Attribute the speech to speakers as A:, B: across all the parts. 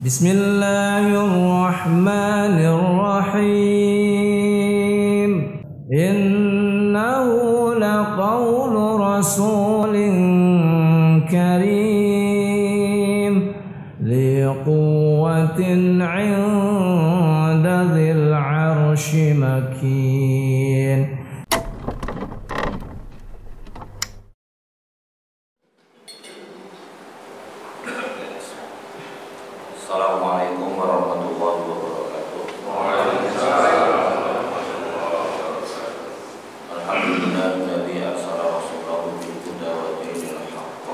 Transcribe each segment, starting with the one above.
A: Bismillahirrahmanirrahim. Innahu laqawlu rasulin karim li quwwatin 'inda dzil 'arsy makin.
B: Assalamualaikum warahmatullahi wabarakatuh. Alhamdulillahilladzi arsala rasulahu bil huda wa dinil haqq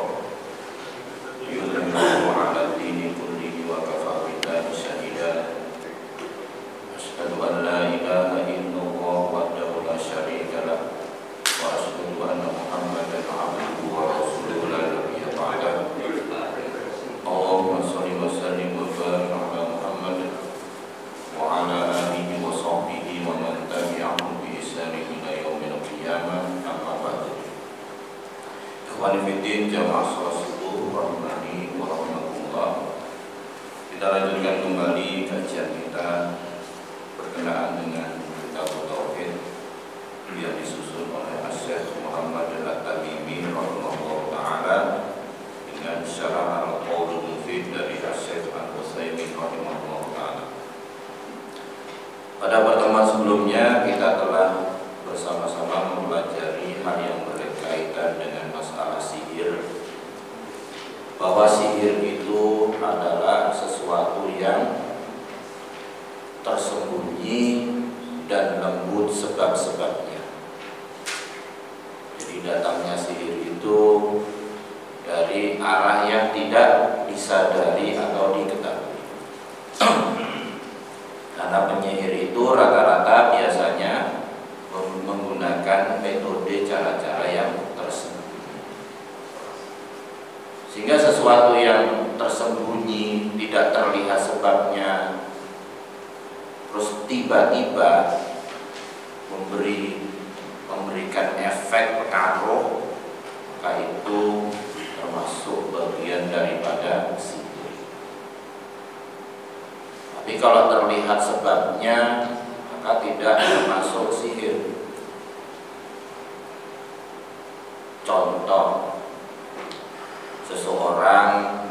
B: yudhhirahu 'ala dini kullihi wa kafaa billahi shahida. Asyhadu an la ilaha illallah wahdahu la syarika lah wa asyhadu anna Muhammadan 'abduhu wa rasuluhu la nabiyya ba'dahu. Allahumma shalli wa sallim wa barik ala Muhammad wa ala alihi wa sahbihi wa man tabi'ahum bi ihsan ila yaumil qiyamah. Amma ba'du. Ikhwani fiddin, jamaah salat subuh rahimani wa rahmatullah. Kita lanjutkan kembali kajian kita berkenaan dengan kitab tauhid yang disusun oleh Syekh Muhammad Al-Tamimi rahimahullah taala dengan syarah al-qaulul mufid dari Syekh Al-Utsaimin rahimahullah taala. Pada pertemuan sebelumnya kita telah bersama-sama mempelajari hal yang berkaitan dengan masalah sihir, bahwa sihir itu adalah sesuatu yang tersembunyi dan lembut sebab-sebabnya. Jadi datangnya sihir itu dari arah yang tidak disadari atau diketahui. Karena penyihir itu rata-rata biasanya menggunakan metode cara-cara yang tersembunyi. Sehingga sesuatu yang tersembunyi, tidak terlihat sebabnya, terus tiba-tiba memberikan efek pengaruh, maka itu termasuk bagian daripada sihir. Tapi kalau terlihat sebabnya, maka tidak termasuk sihir. Contoh, seseorang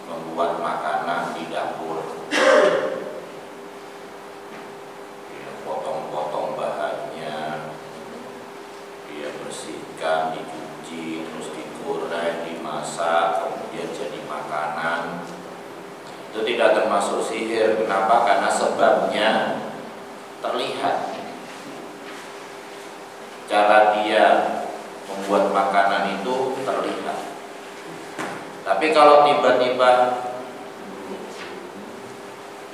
B: membuat makanan di dapur, dia potong-potong bahannya, dia bersihkan, dicuci, terus digoreng, dimasak, kemudian jadi makanan. Itu tidak termasuk sihir. Kenapa? Karena sebabnya terlihat. Cara dia membuat makanan itu terlihat. Tapi kalau tiba-tiba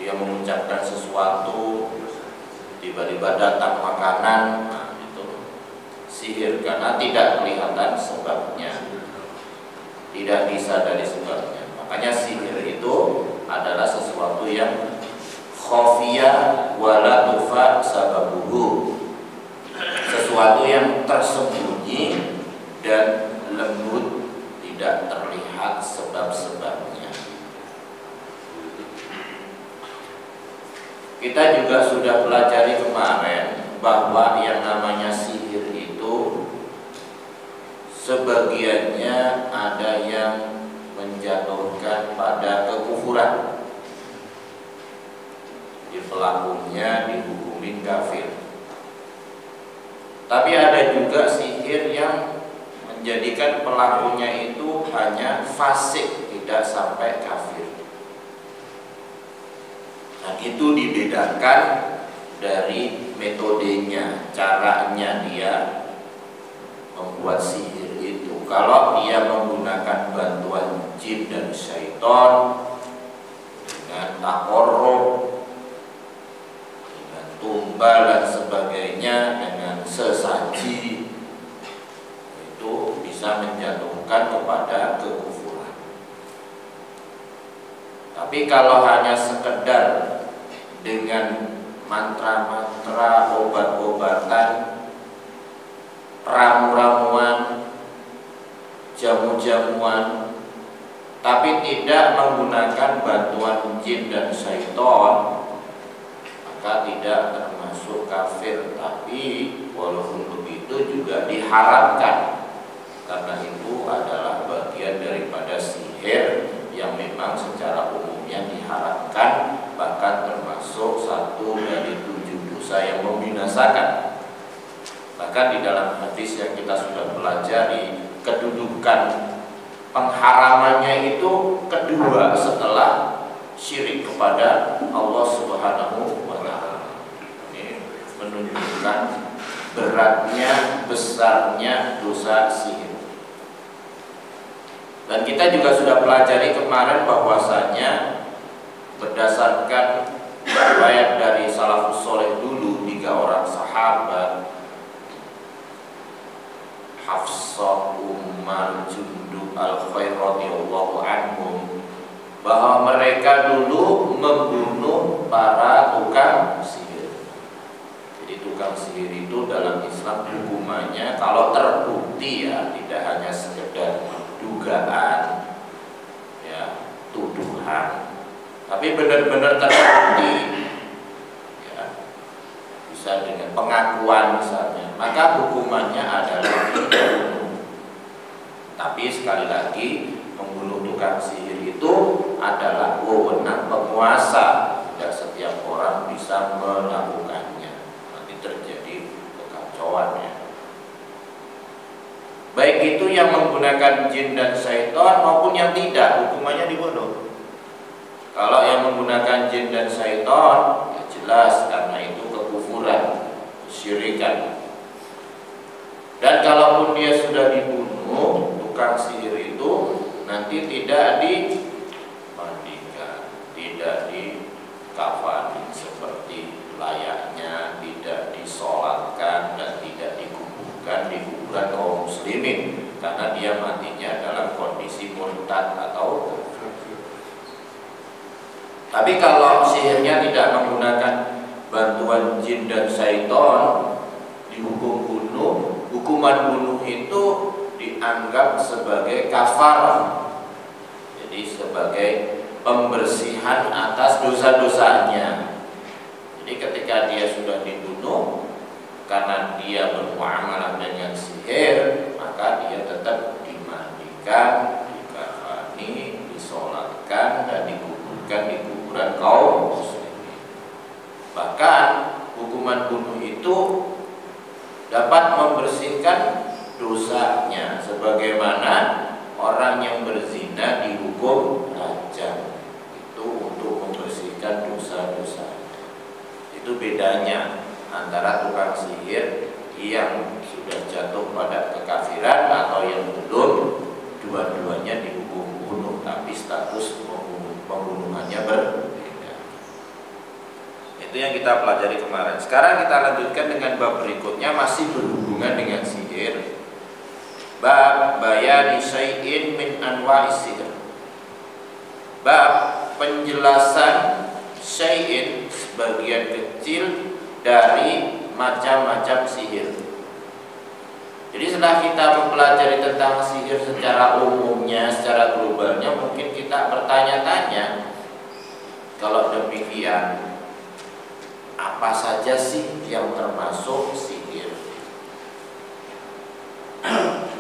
B: dia mengucapkan sesuatu, tiba-tiba datang makanan, nah itu sihir karena tidak kelihatan sebabnya, tidak disadari sebabnya. Makanya sihir itu adalah sesuatu yang khafiyah wala tufa sababuhu, sesuatu yang tersembunyi dan lembut, tidak terlihat sebab-sebabnya. Kita juga sudah pelajari kemarin bahwa yang namanya sihir itu sebagiannya ada yang menjatuhkan pada kekufuran, di pelakunya dihukumin kafir. Tapi ada juga sihir yang menjadikan pelakunya itu hanya fasik, tidak sampai kafir. Nah, itu dibedakan dari metodenya, caranya dia membuat sihir itu. Kalau dia menggunakan bantuan jin dan syaitan, dengan takorruh, dengan tumbal dan sebagainya, dengan sesaji, itu bisa menjatuhkan kepada kekufuran. Tapi kalau hanya sekedar dengan mantra-mantra, obat-obatan, ramu-ramuan, jamu-jamuan, tapi tidak menggunakan bantuan jin dan syaitan, maka tidak termasuk kafir. Tapi walaupun begitu juga diharamkan, karena itu adalah bagian daripada sihir yang memang secara umumnya diharamkan, bahkan termasuk satu dari 7 dosa yang membinasakan. Bahkan di dalam hadis yang kita sudah pelajari, kedudukan pengharamannya itu kedua setelah syirik kepada Allah Subhanahu wa Ta'ala. Ini menunjukkan beratnya, besarnya dosa sihir. Dan kita juga sudah pelajari kemarin bahwasanya berdasarkan riwayat dari salafus soleh dulu, 3 orang sahabat, Hafsah, Umar, Jundub, Al-Khair radhiyallahu anhum, bahwa mereka dulu membunuh para tukang sihir. Jadi tukang sihir itu dalam Islam hukumannya kalau terbukti, ya, tidak hanya sekedar dugaan, ya, tuduhan, tapi benar-benar terbukti, ya, bisa dengan pengakuan misalnya, maka hukumannya adalah dibunuh. Tapi sekali lagi, membunuh tukang sihir itu adalah wewenang penguasa, tidak setiap orang bisa melakukannya, nanti terjadi kekacauan, ya. Baik itu yang menggunakan jin dan syaitan maupun yang tidak, hukumannya dibunuh. Kalau yang menggunakan jin dan syaitan, ya jelas karena itu kekufuran, kesyirikan. Dan kalaupun dia sudah dibunuh, tukang sihir itu nanti tidak dimandikan, tidak dikafani seperti layaknya, tidak disolatkan, dan tidak dikuburkan di kuburan kaum muslimin, karena dia matinya dalam kondisi murtad atau kafir. Tapi kalau sihirnya tidak menggunakan bantuan jin dan syaitan, dihukum bunuh. Hukuman bunuh itu dianggap sebagai kafarah, jadi sebagai pembersihan atas dosa-dosanya. Jadi ketika dia sudah dibunuh karena dia bermuamalah dengan sihir, maka dia tetap dimandikan, dikafani, disolatkan, dan dikuburkan di kuburan kaum muslimin. Bahkan hukuman bunuh itu dapat membersihkan dosanya, sebagaimana orang yang berzina dihukum rajam, itu untuk membersihkan dosa-dosanya. Itu bedanya antara tukang sihir yang sudah jatuh pada kekafiran atau yang belum. Dua-duanya dihukum bunuh, tapi status pembunuhannya berbeda. Itu yang kita pelajari kemarin. Sekarang kita lanjutkan dengan bab berikutnya, masih berhubungan dengan sihir. Bab bayani syai'in min anwa'is sihir. Bab penjelasan syai'in, sebagian kecil dari macam-macam sihir. Jadi setelah kita mempelajari tentang sihir secara umumnya, secara globalnya, mungkin kita bertanya-tanya, kalau demikian, apa saja sih yang termasuk sihir?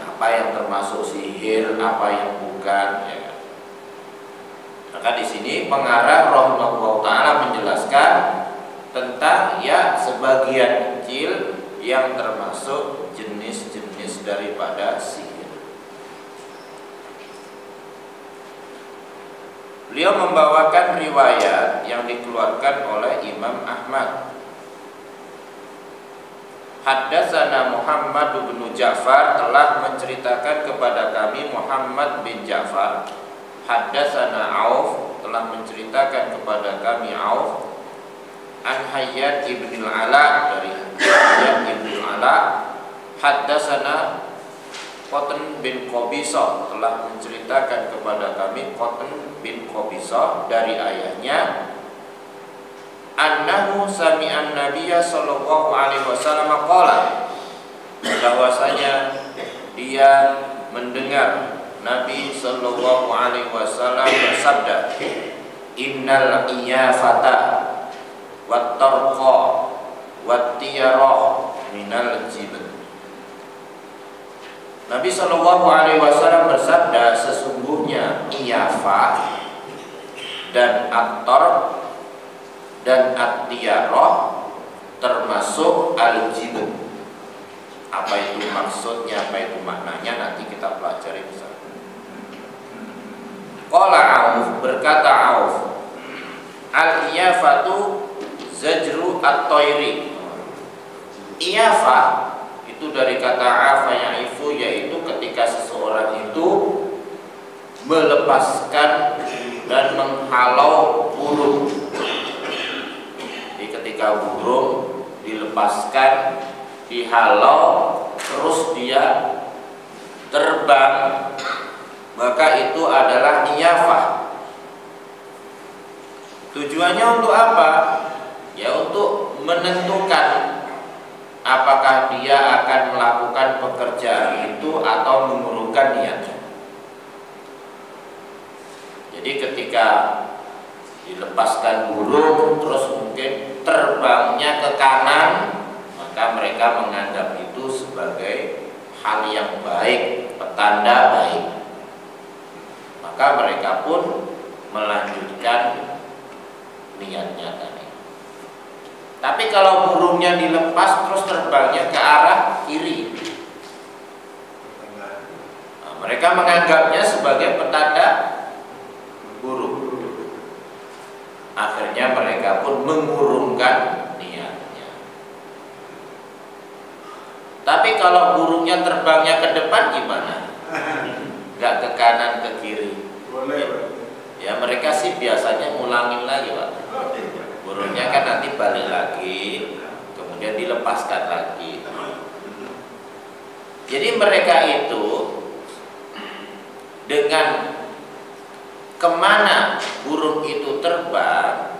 B: Apa yang termasuk sihir, apa yang bukan, ya kan? Maka di sini pengarang rahimahullah taala menjelaskan tentang ya sebagian kecil yang termasuk jenis-jenis daripada sihir. Beliau membawakan riwayat yang dikeluarkan oleh Imam Ahmad. Haddatsana Muhammad bin Ja'far telah menceritakan kepada kami Muhammad bin Ja'far. Haddatsana Auf telah menceritakan kepada kami Auf. An Hayyat ibn al-Ala, dari Hayyat ibn al-Ala. Haddatsana Qatan bin Qabisah telah menceritakan kepada kami Qatan bin Qabisah dari ayahnya, annahu sami'an nabiyya sallallahu alaihi wasallam qala, bahwasanya dia mendengar Nabi Sallallahu Alaihi Wasallam bersabda, Innal iyafata wat tarqa wat tiyarah minal jibn. Nabi Sallallahu Alaihi Wasallam bersabda, sesungguhnya iyafah dan at-tarq dan at-tiyarah termasuk al-jibn. Apa itu maksudnya, apa itu maknanya, nanti kita pelajari bersama. Qala Auf, berkata Auf, al-iyafatu zajru at-tayri. Iyafah itu dari kata afa ya'ifu, yaitu ketika seseorang itu melepaskan dan menghalau burung. Jadi ketika burung dilepaskan, dihalau, terus dia terbang, maka itu adalah iyafah. Tujuannya untuk apa? Ya untuk menentukan apakah dia akan melakukan pekerjaan itu atau mengurungkan niatnya. Jadi ketika dilepaskan burung terus mungkin terbangnya ke kanan, maka mereka menganggap itu sebagai hal yang baik, petanda baik. Maka mereka pun melanjutkan niatnya tadi. Tapi kalau burungnya dilepas terus terbangnya ke arah kiri, nah, mereka menganggapnya sebagai petanda burung. Akhirnya mereka pun mengurungkan niatnya. Tapi kalau burungnya terbangnya ke depan gimana? Gak ke kanan, ke kiri. Ya mereka sih biasanya ngulangin lagi, Pak. Burungnya kan nanti balik lagi, kemudian dilepaskan lagi. Jadi mereka itu dengan kemana burung itu terbang,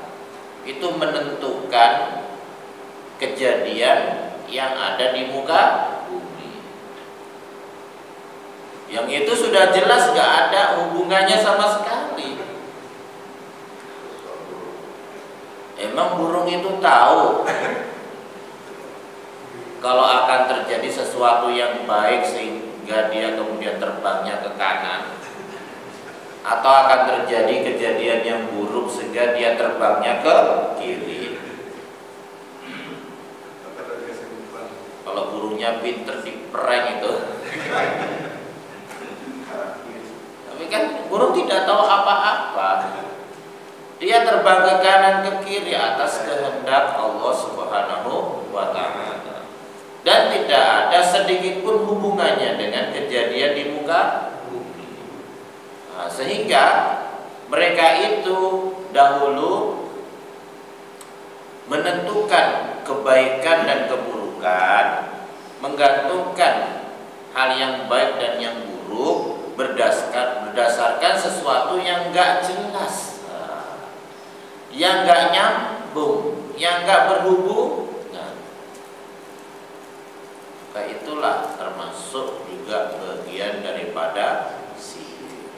B: itu menentukan kejadian yang ada di muka bumi. Yang itu sudah jelas gak ada hubungannya sama sekali. Emang burung itu tahu kalau akan terjadi sesuatu yang baik sehingga dia kemudian terbangnya ke kanan, atau akan terjadi kejadian yang buruk sehingga dia terbangnya ke kiri? Kalau burungnya pinter diprank itu. Tapi kan burung tidak tahu apa-apa. Dia terbang ke kanan ke kiri atas kehendak Allah Subhanahu wa Ta'ala. Dan tidak ada sedikit pun hubungannya dengan kejadian di muka bumi. Nah, sehingga mereka itu dahulu menentukan kebaikan dan keburukan, menggantungkan hal yang baik dan yang buruk berdasarkan sesuatu yang gak jelas, yang gak nyambung, yang gak berhubung. Maka itulah termasuk juga bagian daripada sihir.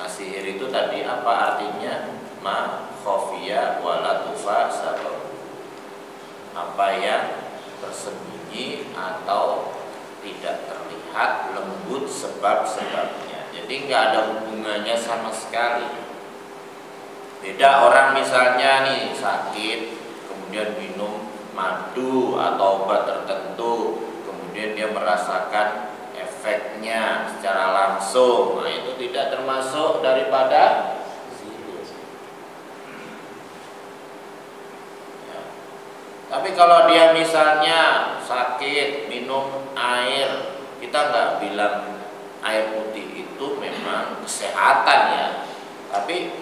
B: Nah, sihir itu tadi apa artinya? Ma khafiya wala tufa sabab. Apa yang tersembunyi atau tidak terlihat, lembut sebab-sebabnya. Jadi nggak ada hubungannya sama sekali. Beda orang misalnya nih sakit, kemudian minum madu atau obat tertentu, kemudian dia merasakan efeknya secara langsung. Nah, itu tidak termasuk daripada sihir. Ya. Tapi kalau dia misalnya sakit minum air, kita nggak bilang air putih itu memang kesehatan ya, tapi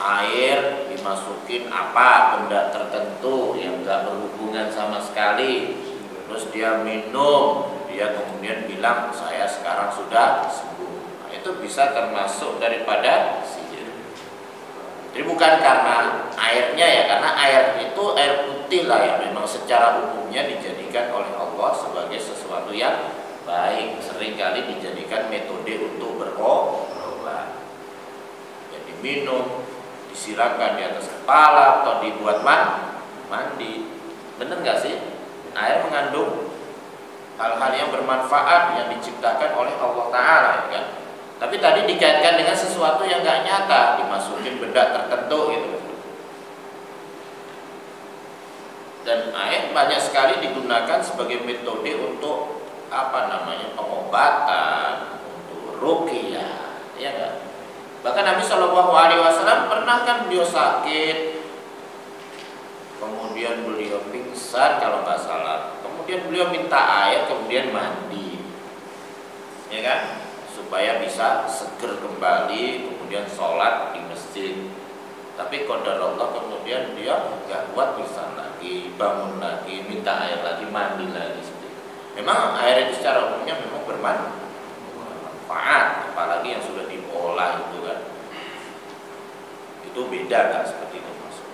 B: air dimasukin apa benda tertentu yang nggak berhubungan sama sekali, terus dia minum, dia kemudian bilang saya sekarang sudah sembuh. Nah, itu bisa termasuk daripada sihir. Jadi bukan karena airnya ya, karena air itu air putih lah yang memang secara umumnya dijadikan oleh Allah sebagai sesuatu yang baik seringkali dijadikan metode untuk berobat. Jadi minum, disiramkan di atas kepala atau dibuat mandi. Bener nggak sih? Air mengandung hal-hal yang bermanfaat yang diciptakan oleh Allah Ta'ala, ya kan? Tapi tadi dikaitkan dengan sesuatu yang nggak nyata, dimasukin benda tertentu gitu. Dan air banyak sekali digunakan sebagai metode untuk pengobatan, untuk ruqyah, ya kan? Bahkan Nabi Shallallahu Alaihi Wasallam pernah kan beliau sakit, kemudian beliau pingsan kalau nggak salah, kemudian beliau minta air, kemudian mandi, ya kan? Supaya bisa seger kembali, kemudian sholat di masjid. Tapi qadar Allah kemudian dia nggak kuat, pingsan lagi, bangun lagi, minta air lagi, mandi lagi. Memang air itu secara umumnya memang bermanfaat, apalagi yang sudah diolah itu kan. Itu beda kan seperti itu maksud.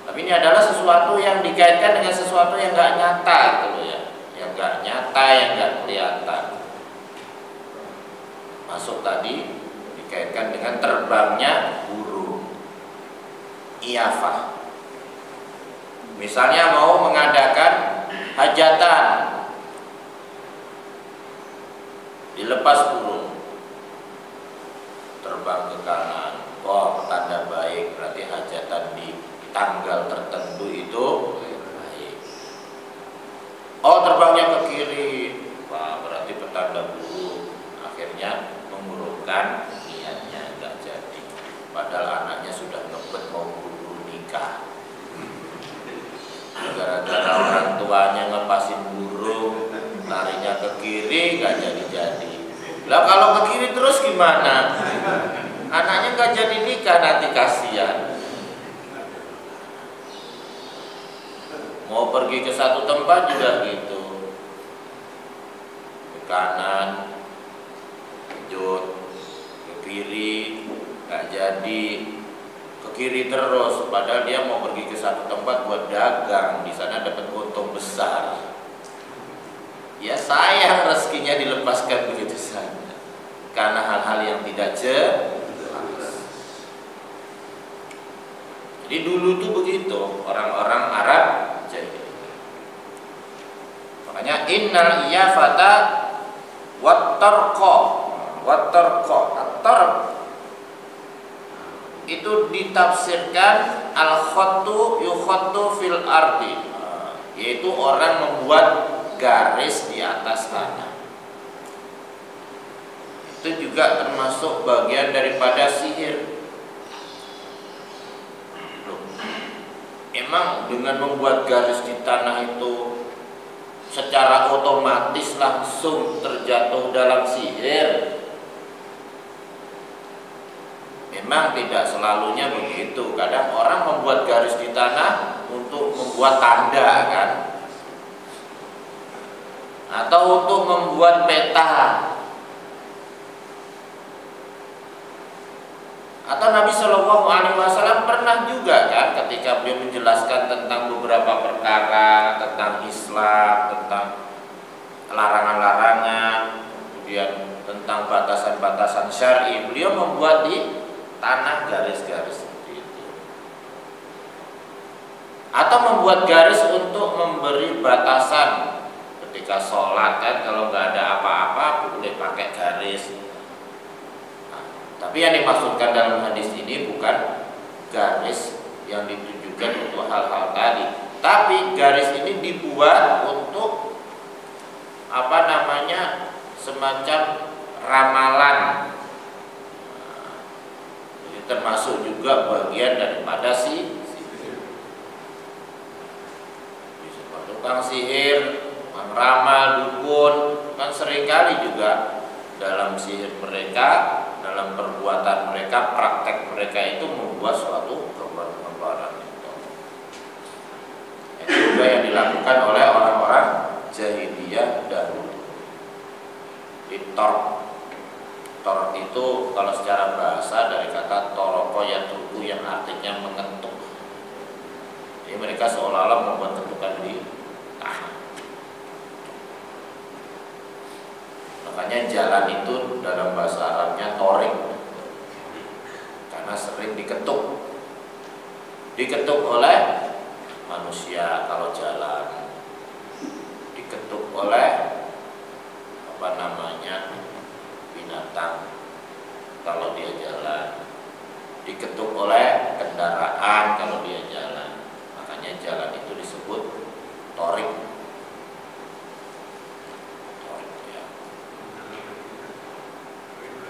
B: Tapi ini adalah sesuatu yang dikaitkan dengan sesuatu yang nggak nyata gitu loh ya, yang nggak nyata, yang nggak kelihatan. Masuk tadi dikaitkan dengan terbangnya burung, iyafah. Misalnya mau mengadakan hajatan, dilepas burung, terbang ke kanan. Oh, tanda baik, berarti hajatan di tanggal tertentu itu baik. Oh, terbangnya ke kiri, wah berarti petanda buruk. Akhirnya mengurungkan niatnya, nggak jadi. Padahal anaknya sudah ngebet mau buru nikah. Gara-gara orang tuanya ngepasin burung, larinya ke kiri, nggak jadi-jadi. Lah kalau ke kiri terus gimana? Anaknya nggak jadi nikah, nanti kasihan. Mau pergi ke satu tempat juga gitu, ke kanan, lanjut, ke kiri, nggak jadi, ke kiri terus. Padahal dia mau pergi ke satu tempat buat dagang, di sana dapat untung besar. Ya sayang rezekinya dilepaskan begitu saja karena hal-hal yang tidak jelas. Jadi dulu tuh begitu orang-orang Arab jadi. Makanya innal iyafata wattarqa, at-tarq itu ditafsirkan al-khattu yukhattu fil ardi, yaitu orang membuat garis di atas tanah. Itu juga termasuk bagian daripada sihir. Emang dengan membuat garis di tanah itu secara otomatis langsung terjatuh dalam sihir? Memang tidak selalunya begitu. Kadang orang membuat garis di tanah untuk membuat tanda kan, atau untuk membuat peta. Atau Nabi Shallallahu Alaihi Wasallam pernah juga kan ketika beliau menjelaskan tentang beberapa perkara, tentang Islam, tentang larangan-larangan, kemudian tentang batasan-batasan syar'i, beliau membuat di tanah garis-garis seperti itu. Atau membuat garis untuk memberi batasan ketika sholat kan, kalau nggak ada apa-apa boleh pakai garis. Tapi yang dimaksudkan dalam hadis ini bukan garis yang ditujukan untuk hal-hal tadi, tapi garis ini dibuat untuk semacam ramalan. Ini termasuk juga bagian daripada sihir. Tukang sihir, tukang ramal, dukun kan seringkali juga dalam sihir mereka, dalam perbuatan mereka, praktek mereka itu membuat suatu gambaran-gambaran itu. Itu juga yang dilakukan oleh orang-orang jahiliyah dahulu. Di tor itu kalau secara bahasa dari kata toroko yatruku yang artinya mengetuk. Jadi mereka seolah-olah membuat ketukan di tanah. Makanya jalan itu dalam bahasa Arabnya thorik, karena sering diketuk oleh manusia kalau jalan, diketuk oleh binatang kalau dia jalan, diketuk oleh kendaraan kalau dia jalan. Makanya jalan itu disebut thorik. Ya.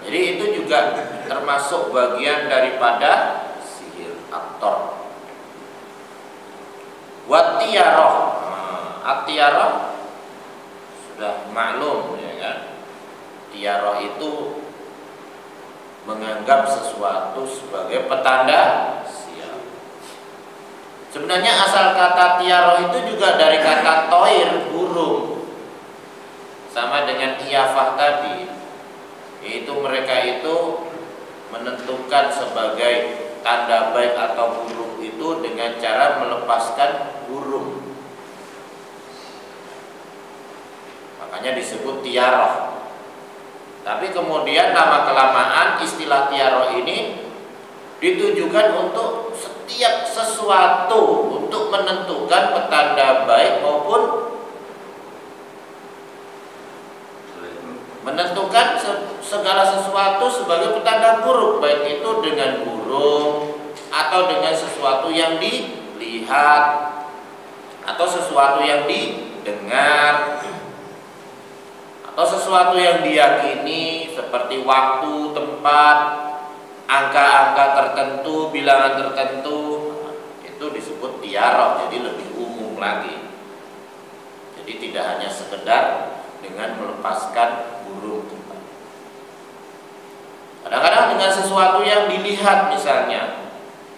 B: Jadi itu juga termasuk bagian daripada sihir aktor. Wattiyaroh, at-tiyaroh sudah maklum ya kan. Tiyaroh itu menganggap sesuatu sebagai petanda sial. Sebenarnya asal kata tiyaroh itu juga dari kata toir, burung, sama dengan iyafah tadi, yaitu mereka itu menentukan sebagai tanda baik atau buruk itu dengan cara melepaskan burung. Makanya disebut tiyaroh. Tapi kemudian lama kelamaan istilah tiyaroh ini ditujukan untuk setiap sesuatu untuk menentukan petanda baik maupun menentukan segala sesuatu sebagai petanda buruk, baik itu dengan burung atau dengan sesuatu yang dilihat atau sesuatu yang didengar atau sesuatu yang diyakini seperti waktu, tempat, angka-angka tertentu, bilangan tertentu, itu disebut tiyaroh, jadi lebih umum lagi. Jadi tidak hanya sekedar dengan melepaskan burung. Kadang-kadang dengan sesuatu yang dilihat,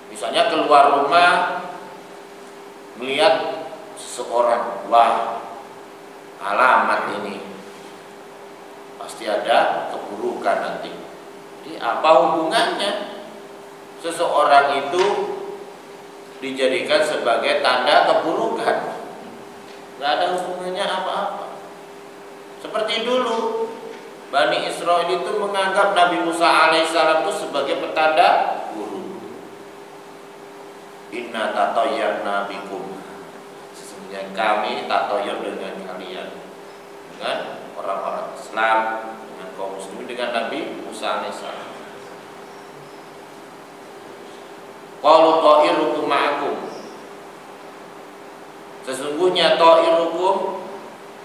B: misalnya keluar rumah melihat seseorang, wah alamat ini pasti ada keburukan nanti. Jadi apa hubungannya seseorang itu dijadikan sebagai tanda keburukan? Gak ada hubungannya apa-apa. Seperti dulu Bani Israil itu menganggap Nabi Musa alaihissalam itu sebagai petanda buruk. Inna tatoyyarna bikum, sesungguhnya kami tatoyyar dengan kalian, dengan orang-orang Islam, dengan kaum muslimin, dengan Nabi Musa alaihissalam. Qalu ta'irukum ma'akum, sesungguhnya ta'irukum,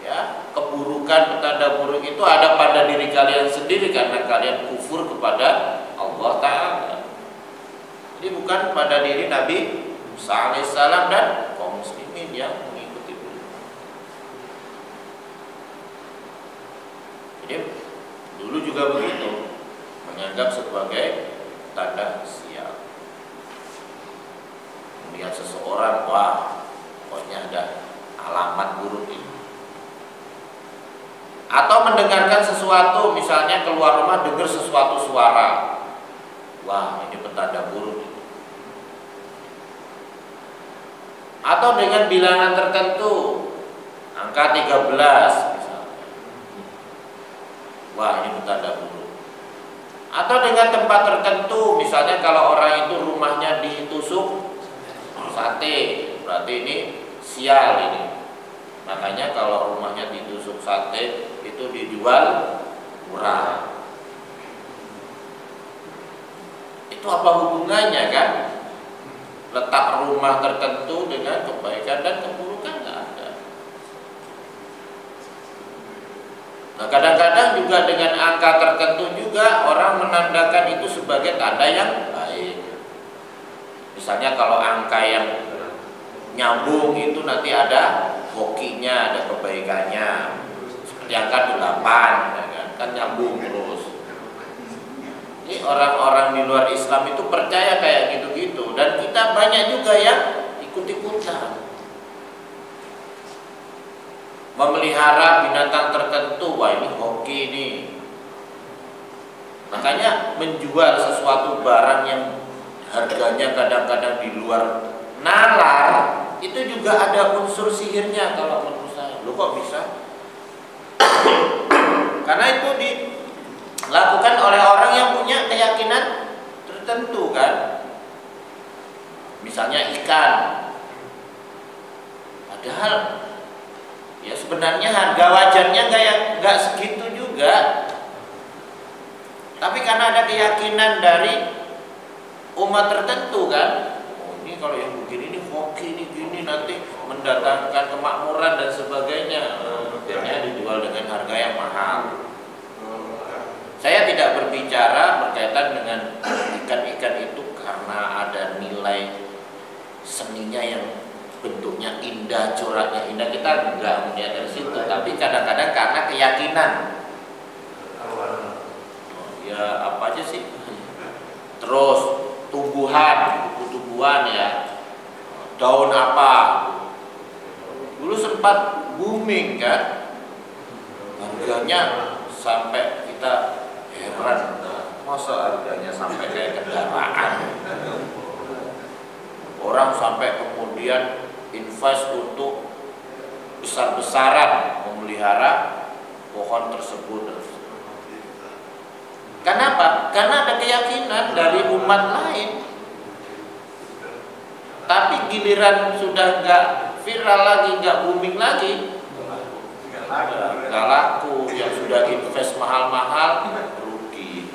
B: ya, keburukan, petanda buruk itu ada pada diri kalian sendiri karena kalian kufur kepada Allah Ta'ala. Jadi bukan pada diri Nabi Musa alaihissalam dan kaum muslimin yang mengikuti beliau. Jadi dulu juga begitu, menganggap sebagai tanda sial. Melihat seseorang, wah pokoknya ada alamat buruk ini. Atau mendengarkan sesuatu, misalnya keluar rumah dengar sesuatu suara, wah ini petanda buruk. Atau dengan bilangan tertentu, angka 13 misalnya, wah ini petanda buruk. Atau dengan tempat tertentu, misalnya kalau orang itu rumahnya ditusuk sate, berarti ini sial ini. Makanya kalau rumahnya ditusuk sate itu dijual murah. Itu apa hubungannya kan? Letak rumah tertentu dengan kebaikan dan keburukan nggak ada. Nah kadang-kadang juga dengan angka tertentu juga orang menandakan itu sebagai tanda yang baik. Misalnya kalau angka yang nyambung itu nanti ada hokinya, ada kebaikannya. Seperti angka 8 kan nyambung terus. Ini orang-orang di luar Islam itu percaya kayak gitu-gitu, dan kita banyak juga yang ikut-ikutan memelihara binatang tertentu. Wah ini hoki ini. Makanya menjual sesuatu barang yang harganya kadang-kadang di luar nalar itu juga ada unsur sihirnya kalau menurut saya. Lu kok bisa? karena itu dilakukan oleh orang yang punya keyakinan tertentu kan. Misalnya ikan, padahal ya sebenarnya harga wajarnya nggak segitu juga, tapi karena ada keyakinan dari umat tertentu kan, oh ini kalau yang begini ini hoki ini gini nanti mendatangkan kemakmuran dan sebagainya, akhirnya dijual dengan harga yang mahal. Saya tidak berbicara berkaitan dengan ikan-ikan itu karena ada nilai seninya yang bentuknya indah, coraknya indah, kita nggak melihat dari situ. Tapi kadang-kadang karena keyakinan, ya apa aja sih, terus tumbuhan ya, daun apa, dulu sempat booming kan, harganya sampai kita heran, masa harganya sampai kayak kendaraan. Orang sampai kemudian invest untuk besar-besaran memelihara pohon tersebut. Kenapa? Karena ada keyakinan dari umat lain. Tapi giliran sudah nggak viral lagi, nggak booming lagi, nggak laku. Yang sudah invest mahal-mahal rugi.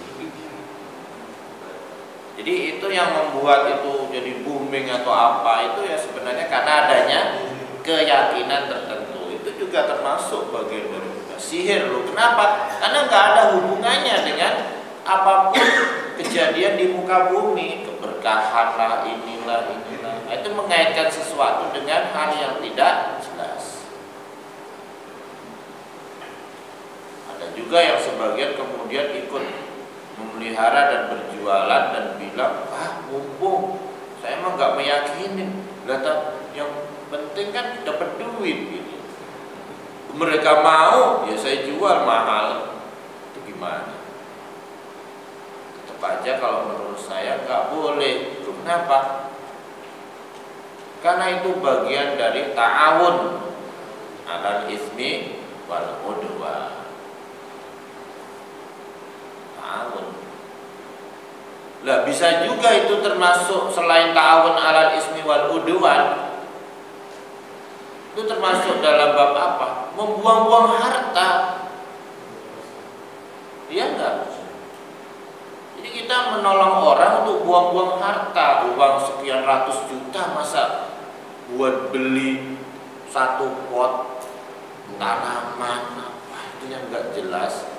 B: Jadi itu yang membuat itu jadi booming atau apa, itu ya sebenarnya karena adanya keyakinan tertentu. Itu juga termasuk bagian dari sihir loh. Kenapa? Karena nggak ada hubungannya dengan apapun kejadian di muka bumi, keberkahan lah, inilah. Itu mengaitkan sesuatu dengan hal yang tidak jelas. Ada juga yang sebagian kemudian ikut memelihara dan berjualan dan bilang, mumpung saya emang nggak meyakinin, yang penting kan dapat duit gitu. Mereka mau, ya saya jual mahal. Itu gimana? Tetap aja kalau menurut saya nggak boleh. Kenapa? Karena itu bagian dari ta'awun alal ismi wal udwan. Lah bisa juga itu termasuk selain ta'awun alal ismi wal udwan, itu termasuk dalam bab apa? Membuang-buang harta. Iya enggak? Jadi kita menolong orang untuk buang-buang harta, uang sekian ratus juta masa buat beli satu pot tanaman apa itu yang enggak jelas.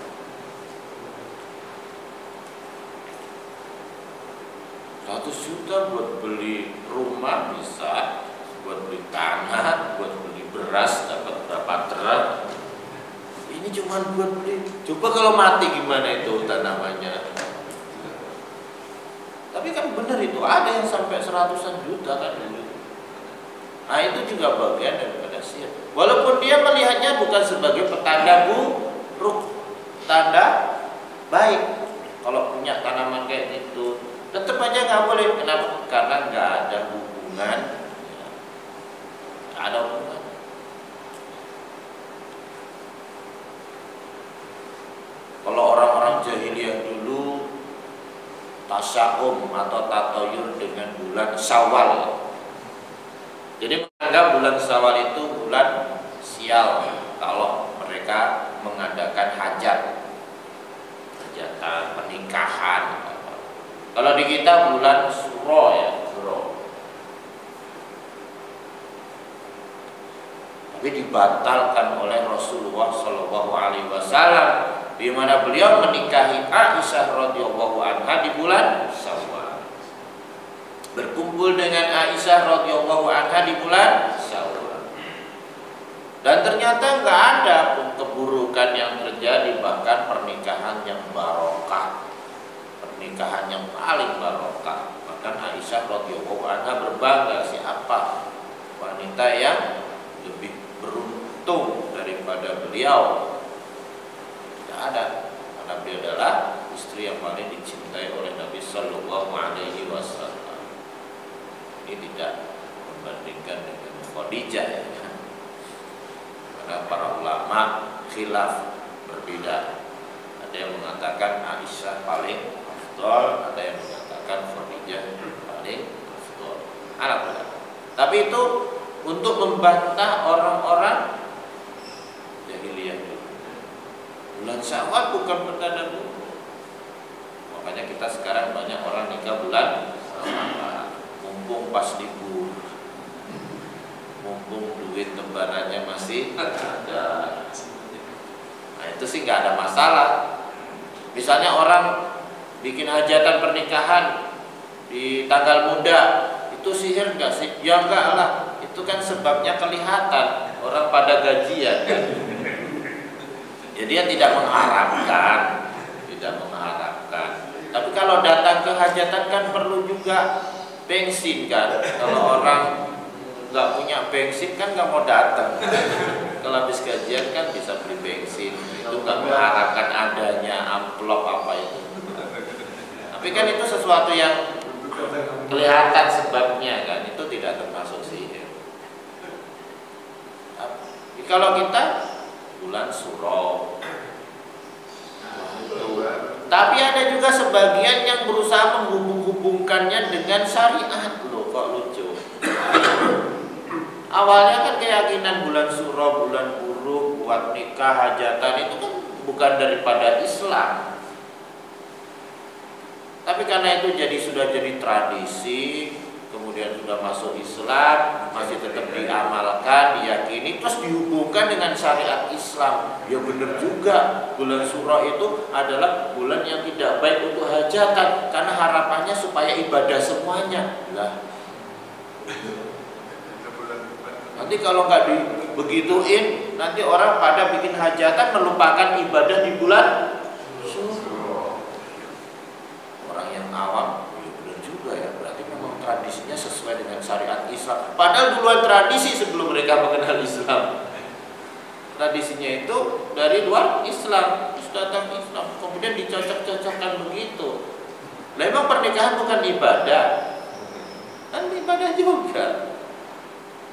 B: Juta buat beli rumah bisa, buat beli tanah, buat beli beras dapat berapa truk. Ini cuma buat beli. Coba kalau mati gimana itu tanamannya? Tapi kan benar itu ada yang sampai 100-an juta kan dulu. Nah itu juga bagian daripada sihir. Walaupun dia melihatnya bukan sebagai petanda buruk, tanda baik. Kalau punya tanaman kayak gitu, tetap aja nggak boleh. Kenapa? Karena nggak ada hubungan, nggak ada hubungan. Kalau orang-orang jahiliyah dulu tasya'um atau tatoyur dengan bulan Syawal. Jadi menganggap bulan Syawal itu bulan sial kalau mereka mengadakan hajatan, pernikahan. Kalau di kita bulan Suro ya, Suro. Tapi dibatalkan oleh Rasulullah Shallallahu Alaihi Wasallam, di mana beliau menikahi Aisyah radhiyallahu anha di bulan Syawal. Berkumpul dengan Aisyah radhiyallahu anha di bulan Syawal. Dan ternyata nggak ada pun keburukan yang terjadi, bahkan pernikahan yang barokah. Pernikahan yang paling barokah. Bahkan Aisyah radhiyallahu anha berbangga, siapa wanita yang lebih beruntung daripada beliau? Tidak ada, karena beliau adalah istri yang paling dicintai oleh Nabi Sallallahu Alaihi Wasallam. Ini tidak membandingkan dengan Khadijah ya. Karena para ulama khilaf berbeda. Ada yang mengatakan Aisyah paling afdol, ada yang mengatakan Khadijah paling afdol. Alhamdulillah. Tapi itu untuk membantah orang-orang jahiliyah dulu. Bulan Syawal bukan pertanda dulu. Makanya kita sekarang banyak orang nikah bulan mumpung pas libur, mumpung duit lembarannya masih ada. Nah itu sih nggak ada masalah. Misalnya orang bikin hajatan pernikahan di tanggal muda, itu sihir nggak sih? Ya enggak lah. Itu kan sebabnya kelihatan orang pada gajian kan. Jadi dia tidak mengharapkan, Tapi kalau datang ke hajatan kan perlu juga bensin kan. Kalau orang nggak punya bensin kan nggak mau datang. Kalau habis gajian kan bisa beli bensin. Itu nggak mengharapkan adanya amplop apa itu. Tapi kan itu sesuatu yang kelihatan sebabnya kan. Itu tidak termasuk sihir. Kalau kita bulan Suro, tapi ada juga sebagian yang berusaha menghubung-hubungkannya dengan syariat. Loh kok lucu. Awalnya kan keyakinan bulan Suro, bulan buruk, buat nikah, hajatan itu kan bukan daripada Islam. Tapi karena itu sudah jadi tradisi, kemudian sudah masuk Islam, masih tetap diamalkan, diyakini, terus dihubungkan dengan syariat Islam. Ya benar juga, bulan Suro itu adalah bulan yang tidak baik untuk hajatan, karena harapannya supaya ibadah semuanya. Lah, nanti kalau nggak dibegituin, nanti orang pada bikin hajatan melupakan ibadah di bulan Suro. Orang yang awam, ya benar juga ya, berarti memang tradisinya sesuai dengan syariat Islam. Padahal duluan tradisi sebelum mereka mengenal Islam. Tradisinya itu dari luar Islam, terus datang Islam, kemudian dicocok-cocokkan begitu. Nah, memang pernikahan bukan ibadah, kan ibadah juga.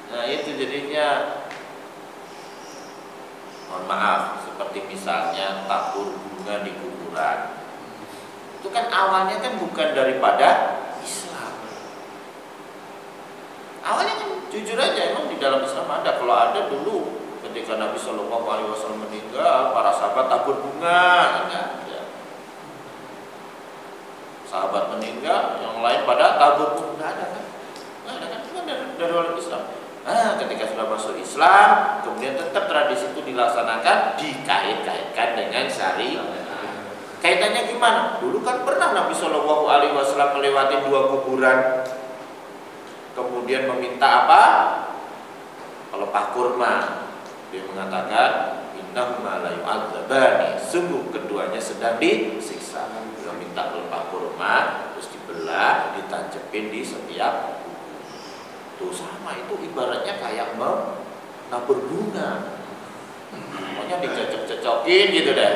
B: Nah itu jadinya, mohon maaf, seperti misalnya tabur bunga di kuburan. Itu kan awalnya kan bukan daripada Islam. Awalnya kan jujur aja emang di dalam Islam ada. Kalau ada dulu ketika Nabi Shallallahu Alaihi Wasallam meninggal, para sahabat tabur bunga, enggak ada. Sahabat meninggal, yang lain pada tabur bunga, enggak ada kan? Enggak ada kan? Itu kan dari orang Islam. Nah, ketika sudah masuk Islam, kemudian tetap tradisi itu dilaksanakan, dikait-kaitkan dengan syariat. Kaitannya gimana? Dulu kan pernah Nabi Shallallahu Alaihi Wasallam melewati 2 kuburan, kemudian meminta apa? Pelepah kurma. Dia mengatakan, innahuma la yu'adzabani, sungguh keduanya sedang disiksa. Dia minta pelepah kurma, terus dibelah, ditancepin di setiap kubur. Tuh sama, itu ibaratnya kayak menabur bunga. Pokoknya dicocok-cocokin gitu deh.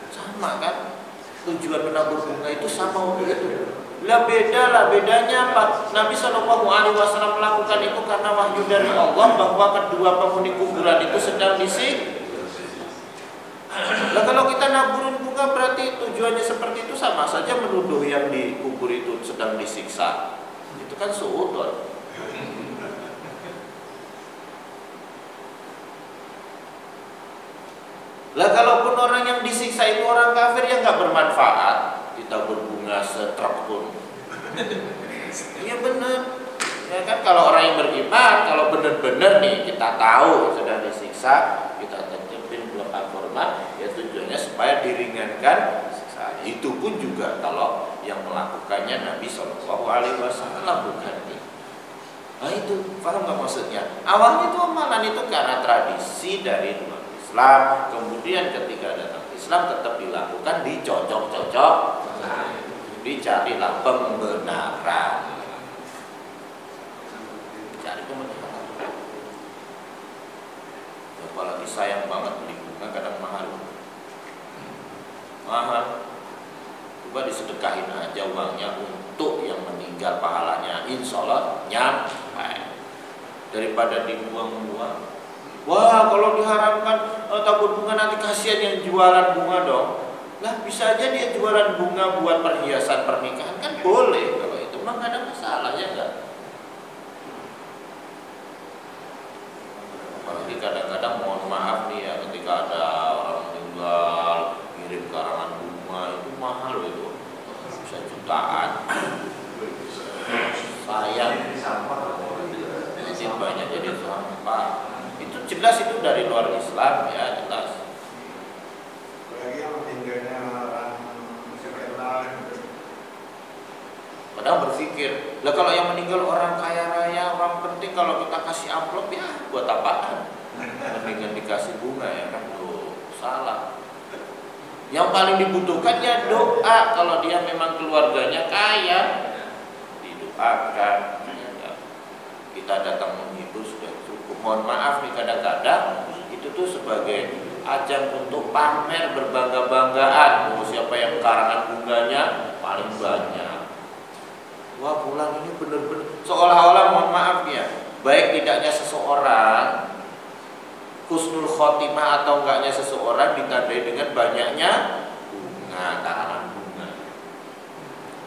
B: Sama kan, tujuan menabur bunga itu sama untuk itu. Lah bedanya apa? Nabi Shallallahu Alaihi Wasallam melakukan itu karena wahyu dari Allah bahwa kedua penghuni kuburan itu sedang disiksa. Lah kalau kita naburin bunga berarti tujuannya seperti itu, sama saja menuduh yang dikubur itu sedang disiksa. Itu kan suudon. Lah kalaupun orang yang disiksa itu orang kafir yang nggak bermanfaat, ditabur bunga setruk pun. Iya benar. Ya kan, kalau orang yang beriman, kalau benar-benar nih kita tahu sedang disiksa, kita tancapin pelepah kurma, ya tujuannya supaya diringankan siksa. Itu pun juga kalau yang melakukannya Nabi Shallallahu Alaihi Wasallam, bukan nih. Nah itu, paham nggak maksudnya? Awalnya itu amalan itu karena tradisi dari Islam, kemudian ketika datang Islam tetap dilakukan, dicocok-cocok, dicarilah pembenaran, cari pembenaran. Apalagi sayang banget beli bunga kadang mahal. Coba disedekahin aja uangnya untuk yang meninggal, pahalanya insya Allah nyampe, daripada dibuang-buang. Wah, kalau diharamkan tabur bunga nanti kasihan yang jualan bunga dong. Lah bisa aja dia jualan bunga buat perhiasan pernikahan kan boleh, kalau itu mah nggak ada masalah ya enggak. Apalagi kadang-kadang mohon maaf nih ya, ketika ada orang meninggal kirim karangan bunga itu mahal itu, bisa jutaan. Sayang ini banyak jadi sampah. Itu jelas itu dari luar Islam ya, jelas. Kadang berpikir, lah kalau yang meninggal orang kaya raya, orang penting, kalau kita kasih amplop ya buat apaan? Mendingan dikasih bunga ya kan, tuh salah. Yang paling dibutuhkan ya doa. Kalau dia memang keluarganya kaya, didoakan. Kita datang menghibur sudah cukup. Mohon maaf nih, kadang-kadang itu tuh sebagai ajang untuk pamer, berbangga-banggaan. Siapa yang karangan bunganya paling banyak. Wah, bulan ini benar-benar seolah-olah, mohon maaf ya, baik tidaknya seseorang, husnul khotimah atau enggaknya seseorang ditandai dengan banyaknya bunga, karangan bunga.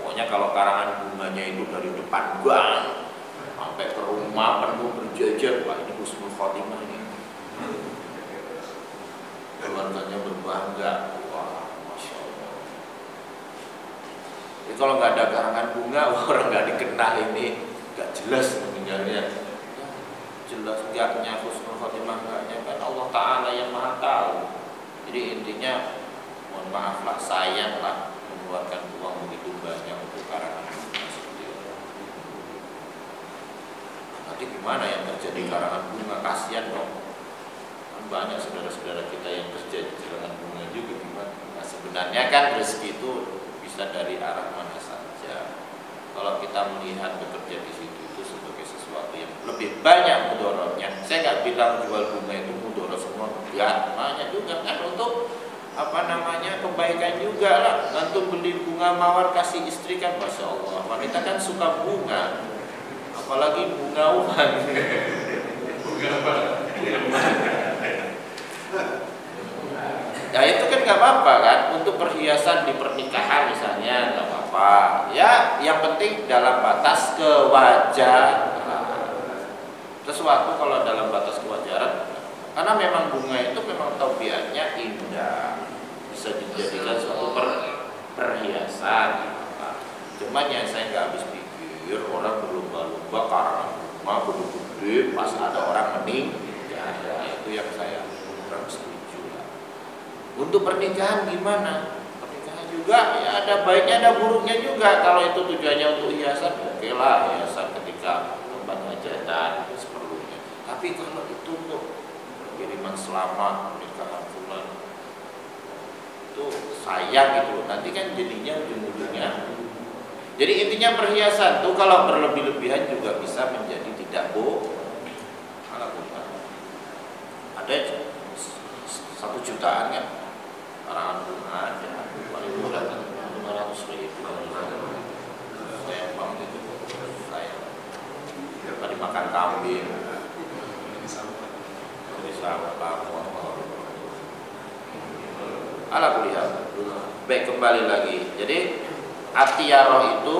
B: Pokoknya kalau karangan bunganya itu dari depan gang sampai ke rumah penuh berjejer, wah ini husnul khotimah ini. Keluarganya berbangga, wah masya Allah. Jadi kalau nggak ada karangan bunga, orang nggak dikenal ini, nggak jelas meninggalnya. Jelas enggaknya husnul khotimah enggaknya kan Allah Ta'ala yang maha tahu. Jadi intinya mohon maaf lah, sayang lah mengeluarkan uang begitu banyak untuk karangan bunga seperti itu. Nanti gimana yang terjadi karangan bunga, kasihan dong. Kan banyak saudara-saudara kita yang kerja di karangan bunga juga gimana. Nah, sebenarnya kan rezeki itu bisa dari arah mana saja. Kalau kita melihat bekerja di situ itu sebagai sesuatu yang lebih banyak mudorotnya. Saya nggak bilang jual bunga itu mudorot semua, enggak, banyak juga kan untuk kebaikan juga lah. Nanti beli bunga mawar kasih istri kan, masya Allah. Wanita kan suka bunga, apalagi bungawan. Ya itu kan nggak apa-apa kan, untuk perhiasan di pernikahan misalnya nggak apa-apa. Ya yang penting dalam batas kewajaran. Sesuatu kalau dalam batas kewajaran, karena memang bunga itu memang tabiatnya indah, bisa dijadikan suatu perhiasan. Cuman yang saya nggak habis pikir, orang berlomba-lomba karangan bunga gede-gede pas ada orang meninggal, ya, itu yang saya kurang setuju lah. Untuk pernikahan gimana? Pernikahan juga ya ada baiknya ada buruknya juga. Kalau itu tujuannya untuk hiasan, oke lah, hiasan ketika tempat hajatan seperlunya. Tapi kalau itu untuk kiriman selamat pernikahan bulan, itu sayang gitu. Nanti kan jadinya ujung-ujungnya. Jadi intinya perhiasan tuh kalau berlebih-lebihan juga bisa menjadi tidak ada 1 jutaan kan karangan bunga ada, paling murah kan 500.000. Saya bang itu saya tadi makan kambing jadi sama kamu ala kuliah. Baik, kembali lagi. Jadi atiyarah itu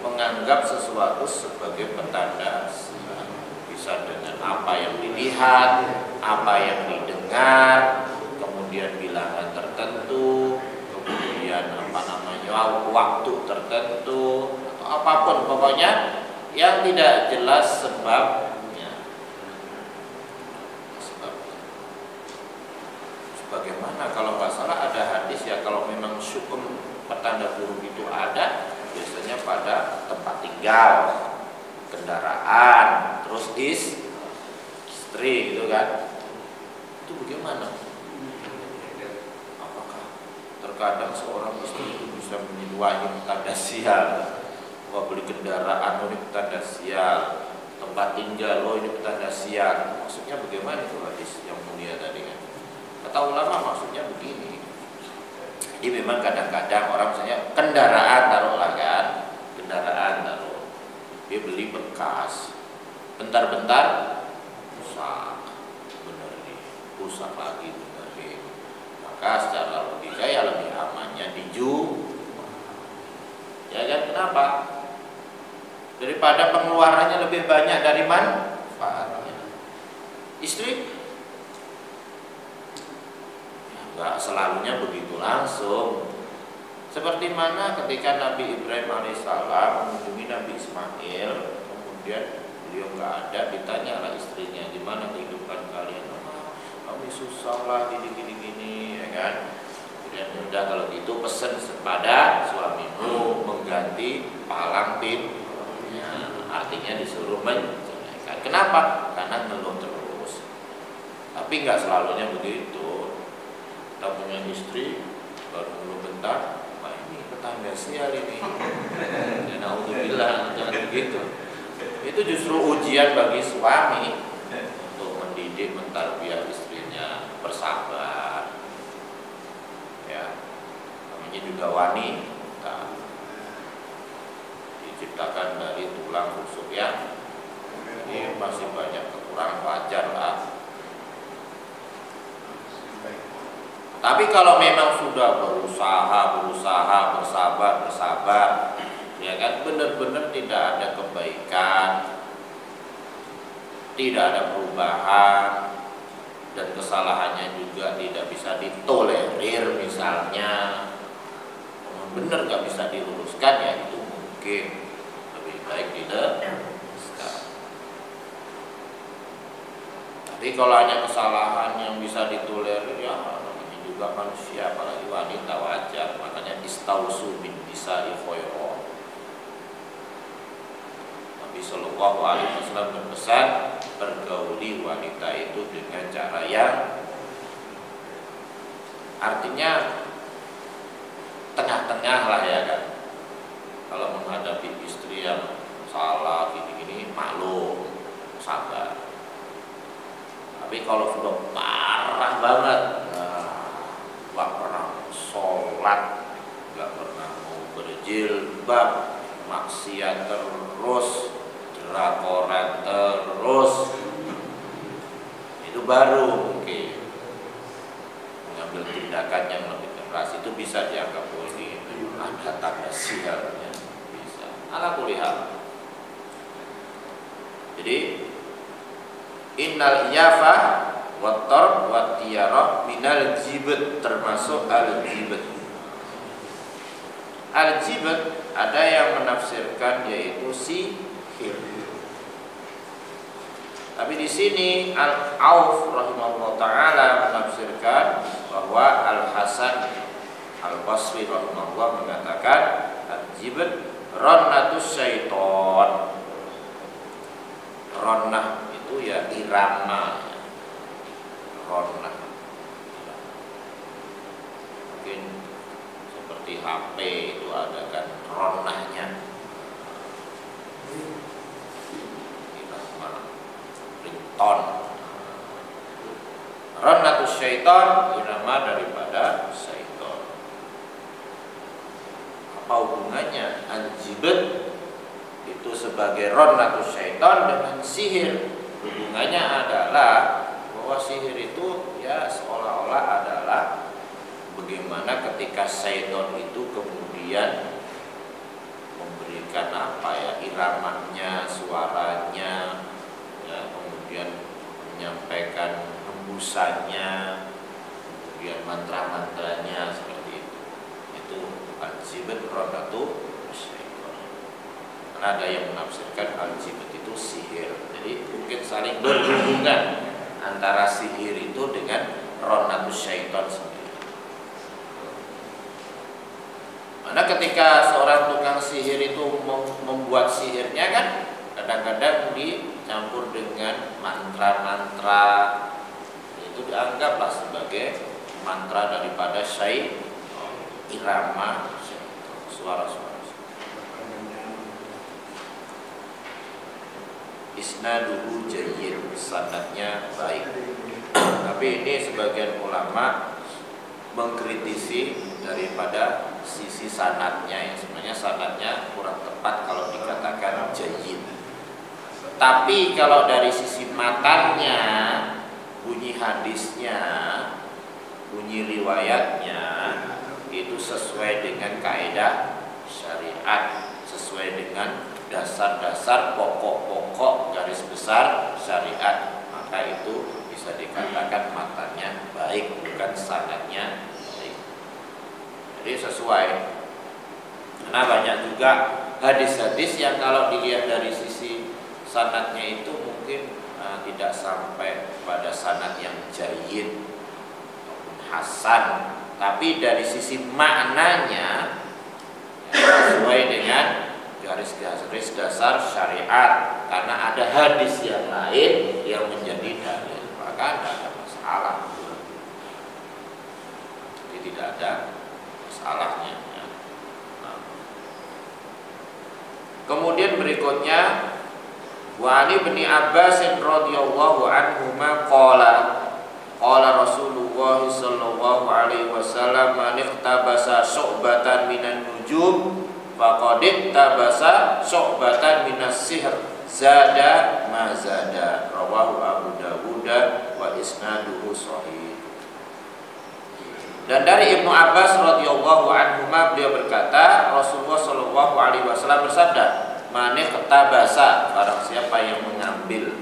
B: menganggap sesuatu sebagai petanda, bisa dengan apa yang dilihat, apa yang didengar, kemudian bilangan tertentu, kemudian waktu tertentu, atau apapun pokoknya yang tidak jelas sebabnya. Sebagaimana kalau nggak salah ada hadis ya, kalau memang syukum petanda buruk itu ada, biasanya pada tempat tinggal, kendaraan, terus istri gitu kan. Itu bagaimana? Apakah terkadang seorang istri itu bisa menyinwahi petanda sial? Wah, beli kendaraan, ini petanda sial. Tempat tinggal, ini petanda sial. Maksudnya bagaimana itu hadis yang mulia tadi kan? Kata ulama maksudnya begini. Jadi memang kadang-kadang orang misalnya kendaraan taruhlah kan, kendaraan taruh, dia beli bekas, bentar-bentar rusak, benerin. rusak lagi benerin. Maka secara logika ya lebih amannya dijual. Ya kan, kenapa? Daripada pengeluarannya lebih banyak dari manfaatnya. Istri ya, nggak selalunya begitu langsung. Seperti mana ketika Nabi Ibrahim alaihissalam mengunjungi Nabi Ismail, kemudian beliau nggak ada, ditanyalah istrinya, gimana kehidupan kalian? Oh, kami susah lah, gini, ya kan? Kemudian udah kalau gitu pesen kepada suamimu mengganti palang pintunya, artinya disuruh menceraikan. Kenapa? Karena ngeluh terus. Tapi nggak selalunya begitu. Kita punya istri baru ngeluh bentar, tetangga sial ini. Ya naudzubillah, jangan begitu. Itu justru ujian bagi suami untuk mendidik, mentarbiyah istrinya bersabar. Ya, namanya juga wanita diciptakan dari tulang rusuk ya. Jadi masih banyak kekurangan, wajar lah. Tapi kalau memang sudah berusaha, bersabar, ya kan, benar-benar tidak ada kebaikan, tidak ada perubahan, dan kesalahannya juga tidak bisa ditolerir, misalnya, benar nggak bisa diluruskan, ya itu mungkin lebih baik diluruskan. Tapi kalau hanya kesalahan yang bisa ditolerir, ya juga manusia, apalagi wanita, wajar. Makanya istausu bin nisa'i khairan. Nabi sallallahu alaihi wasallam berpesan, pergauli wanita itu dengan cara yang artinya tengah-tengah lah, ya kan. Kalau menghadapi istri yang salah gini-gini, maklum, sabar. Tapi kalau sudah parah banget, gak pernah sholat, gak pernah mau berjilbab, maksiat terus, drakoran terus, itu baru mungkin mengambil tindakan yang lebih keras. Itu bisa dianggap ini ada tanda sialnya, bisa. Ala kulli hal. Jadi innal iyafah watar watiyarah minal jibat, termasuk al-jibat. Al-jibat ada yang menafsirkan yaitu sihir. Tapi di sini Al-Auf rahimahullah taala menafsirkan bahwa Al-Hasan Al-Basri rahimahullah mengatakan al-jibat rannatus syaiton. Rannah itu ya irama. Ronnah mungkin seperti HP itu ada kan ronnahnya, irama, rington. Ronnatus syaitan, irama daripada syaitan. Apa hubungannya al-jibat itu sebagai ronnatus syaitan dengan sihir? Hubungannya adalah bahwa sihir itu ya seolah-olah adalah bagaimana ketika syaitan itu kemudian memberikan apa ya, iramanya, suaranya, ya, kemudian menyampaikan hembusannya, kemudian mantra-mantranya seperti itu. Itu al-jibat ronatu syaitan. Karena ada yang menafsirkan al-jibat itu sihir. Jadi mungkin saling berhubungan antara sihir itu dengan ronatus syaitan sendiri. Karena ketika seorang tukang sihir itu membuat sihirnya kan kadang-kadang dicampur dengan mantra-mantra, itu dianggaplah sebagai mantra daripada syaitan, irama syaitan, suara-suara. Isnaduhu jayyid, sanadnya baik. Tapi ini sebagian ulama mengkritisi daripada sisi sanadnya, yang sebenarnya sanadnya kurang tepat kalau dikatakan jayyid. Tapi kalau dari sisi matanya bunyi hadisnya, bunyi riwayatnya itu sesuai dengan kaidah syariat, sesuai dengan dasar-dasar pokok-pokok garis besar syariat, maka itu bisa dikatakan matanya baik, bukan sanadnya baik. Jadi sesuai. Karena banyak juga hadis-hadis yang kalau dilihat dari sisi sanadnya itu mungkin tidak sampai pada sanad yang jayyid ataupun hasan, tapi dari sisi maknanya sesuai dengan garis-garis dasar syariat, karena ada hadis yang lain yang menjadi dalil, maka tidak ada masalah. Jadi tidak ada masalahnya. Kemudian berikutnya, wa Ali bin Abbas radhiyallahu anhuma qala Rasulullah sallallahu alaihi wasallam man ikhtabasa syu'batan minan nujum faqad tabasa syu'batan minas sihr zada ma zada, rawahu Abu Dawud wa isnaduhu shahih. Dan dari Ibnu Abbas radhiyallahu anhuma beliau berkata, Rasulullah sallallahu alaihi wasallam bersabda, "Mane ketabasa, barang siapa yang mengambil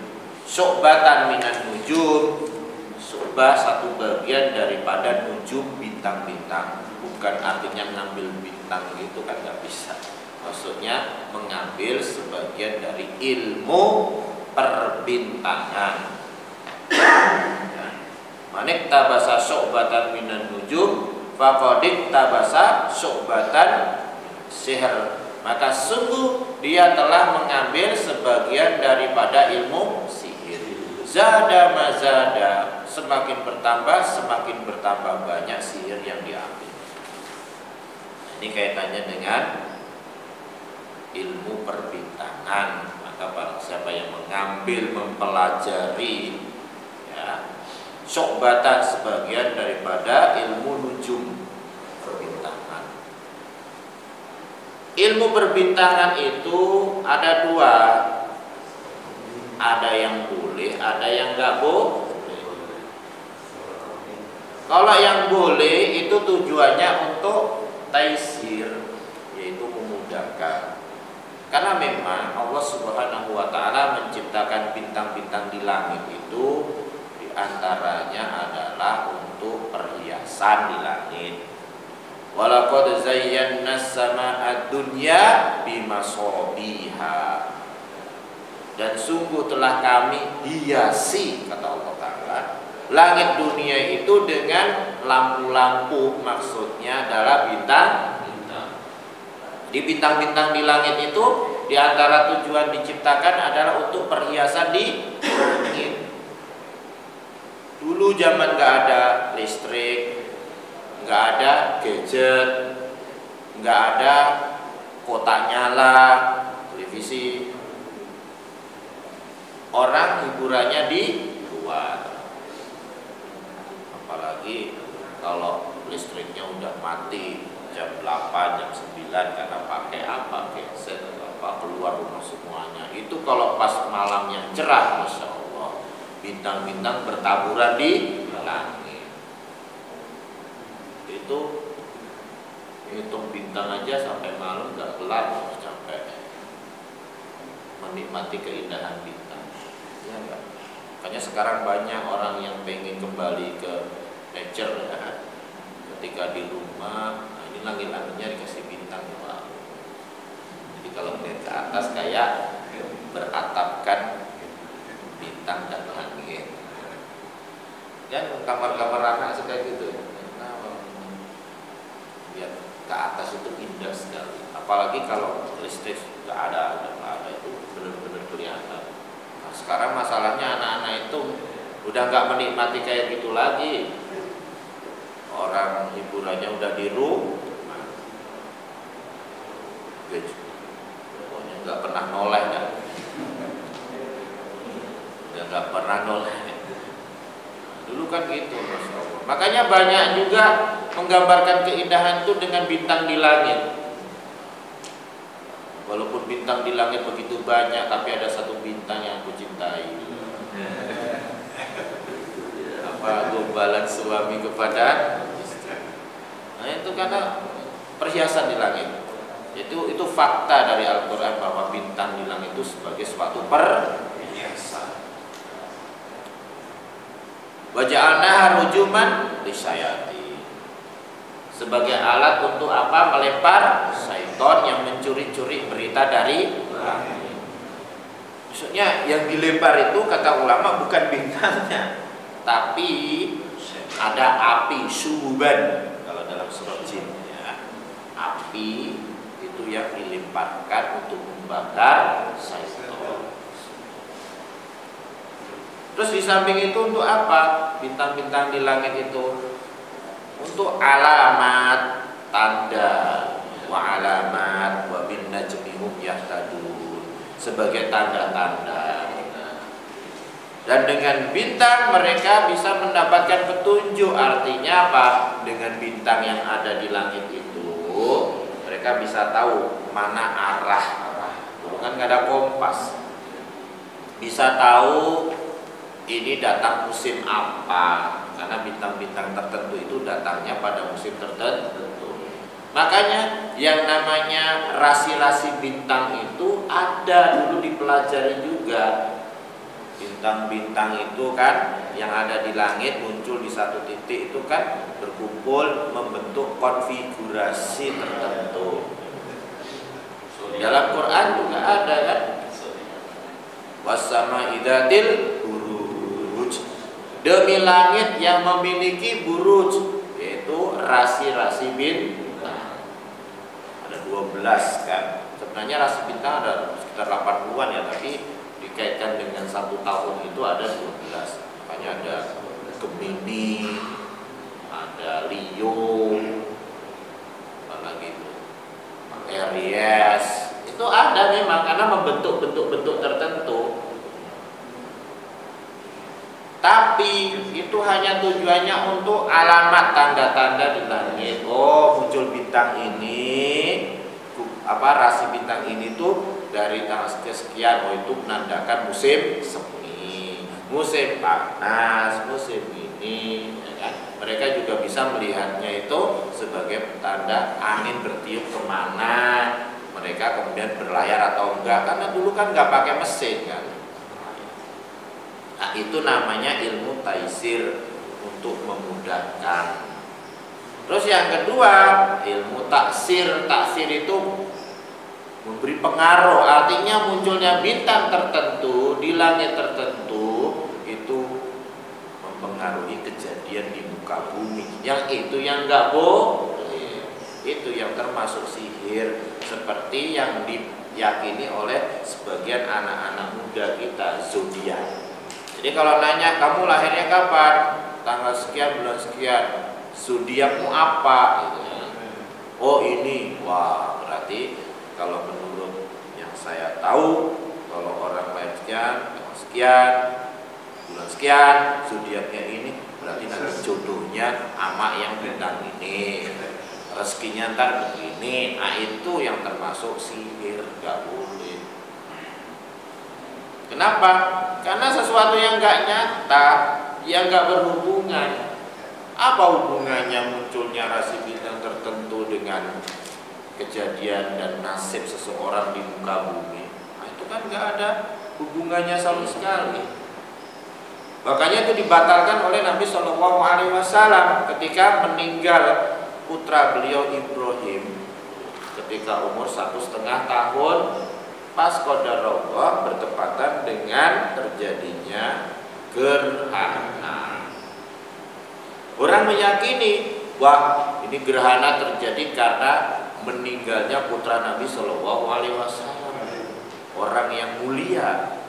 B: syu'batan minan nujum." Syu'bah satu bagian daripada nujum, bintang-bintang. Bukan artinya mengambil bintang gitu kan, nggak bisa. Maksudnya mengambil sebagian dari ilmu perbintangan. Manik tabasa syu'batan minan nujum faqad tabasa syu'batan sihr, maka sungguh dia telah mengambil sebagian daripada ilmu sihir. Zada mazada, semakin bertambah banyak sihir yang diambil. Ini kaitannya dengan ilmu perbintangan. Maka barang siapa yang mengambil, mempelajari syu'batan sebagian daripada ilmu nujum, perbintangan. Ilmu perbintangan itu ada dua, ada yang boleh, ada yang nggak boleh. Kalau yang boleh itu tujuannya untuk taisir, yaitu memudahkan. Karena memang Allah Subhanahu wa taala menciptakan bintang-bintang di langit itu antaranya adalah untuk perhiasan di langit. Walaqad zayyana as-samaa'a dunya bimasabiha, dan sungguh telah kami hiasi, kata Allah Ta'ala, langit dunia itu dengan lampu-lampu. Maksudnya adalah bintang-bintang. Di bintang-bintang di langit itu, di antara tujuan diciptakan adalah untuk perhiasan di langit. Dulu zaman gak ada listrik, gak ada gadget, gak ada kotak nyala, televisi. Orang hiburannya di luar. Apalagi kalau listriknya udah mati jam 8, jam 9 karena pakai apa, gadget, apa, keluar rumah semuanya. Itu kalau pas malam yang cerah, Masya Allah, bintang-bintang bertaburan di langit. Itu hitung bintang aja sampai malam gak kelar, sampai menikmati keindahan bintang. Ya enggak? Makanya sekarang banyak orang yang pengen kembali ke nature ya. Ketika di rumah, nah ini langit-langitnya dikasih bintang ya. Jadi kalau melihat ke atas kayak beratapkan bintang dan langit. Dan kamar-kamar anak suka gitu. Lihat ke atas itu indah sekali. Apalagi kalau listrik nggak ada itu benar-benar kelihatan. Nah, sekarang masalahnya anak-anak itu udah nggak menikmati kayak gitu lagi. Orang hiburannya udah di rumah. Pokoknya nggak pernah noleh dah. Nggak pernah noleh. Dulu kan gitu, Masya Allah. Makanya banyak juga menggambarkan keindahan itu dengan bintang di langit. Walaupun bintang di langit begitu banyak, tapi ada satu bintang yang aku cintai. gombalan suami kepada istri. Nah itu karena perhiasan di langit. Itu fakta dari Al-Quran bahwa bintang di langit itu sebagai suatu perhiasan. Wa ja'alnaha rujuman lisyayatin, sebagai alat untuk apa? Melempar syaitan yang mencuri-curi berita dari langit. Maksudnya yang dilempar itu kata ulama bukan bintangnya, tapi ada api suhuban kalau dalam surat jin ya. Api itu yang dilemparkan untuk membakar syaitan. Terus di samping itu untuk apa? Bintang-bintang di langit itu untuk alamat, tanda, wa alamat wa bin najmi hum yahtadun, sebagai tanda-tanda. Dan dengan bintang mereka bisa mendapatkan petunjuk. Artinya apa? Dengan bintang yang ada di langit itu mereka bisa tahu mana arah. Dulu kan nggak ada kompas. Bisa tahu ini datang musim apa, karena bintang-bintang tertentu itu datangnya pada musim tertentu. Makanya yang namanya rasi-rasi bintang itu ada dulu dipelajari juga. Bintang-bintang itu kan yang ada di langit muncul di satu titik itu kan berkumpul membentuk konfigurasi tertentu. Dalam Quran juga ada kan, was-sama'i dzatil buruj, demi langit yang memiliki buruj, yaitu rasi-rasi bintang. Ada 12 kan. Sebenarnya rasi bintang ada sekitar 80-an ya, tapi dikaitkan dengan 1 tahun itu ada 12. Makanya ada Gemini, ada Leo, apalagi itu Aries. Itu ada memang karena membentuk bentuk-bentuk tertentu. Tapi itu hanya tujuannya untuk alamat, tanda-tanda di langit. Oh, muncul bintang ini, rasi bintang ini tuh dari tanggal sekian. Oh, itu menandakan musim semi, musim panas, musim ini ya kan? Mereka juga bisa melihatnya itu sebagai tanda angin bertiup kemana, mereka kemudian berlayar atau enggak, karena dulu kan nggak pakai mesin kan. Nah, itu namanya ilmu taisir, untuk memudahkan. Terus yang kedua, ilmu taksir. Taksir itu memberi pengaruh, artinya munculnya bintang tertentu di langit tertentu itu mempengaruhi kejadian di muka bumi. Yang itu yang nggak boleh, itu yang termasuk sihir, seperti yang diyakini oleh sebagian anak-anak muda kita, zodiak. Jadi kalau nanya kamu lahirnya kapan, tanggal sekian, bulan sekian, zodiakmu apa? Gitu. Oh ini, wah berarti kalau menurut yang saya tahu, kalau orang lahir sekian, tanggal sekian, bulan sekian, zodiaknya ini, berarti nanti jodohnya sama yang bintang ini, rezekinya ntar begini. Nah itu yang termasuk sihir, gak boleh. Kenapa? Karena sesuatu yang gak nyata, yang gak berhubungan. Apa hubungannya munculnya rasi bintang tertentu dengan kejadian dan nasib seseorang di muka bumi? Nah, itu kan gak ada hubungannya sama sekali. Makanya itu dibatalkan oleh Nabi SAW ketika meninggal putra beliau Ibrahim ketika umur 1,5 tahun. Pas qadarullah bertepatan dengan terjadinya gerhana. Orang meyakini wah ini gerhana terjadi karena meninggalnya putra Nabi Shallallahu Alaihi Wasallam, orang yang mulia.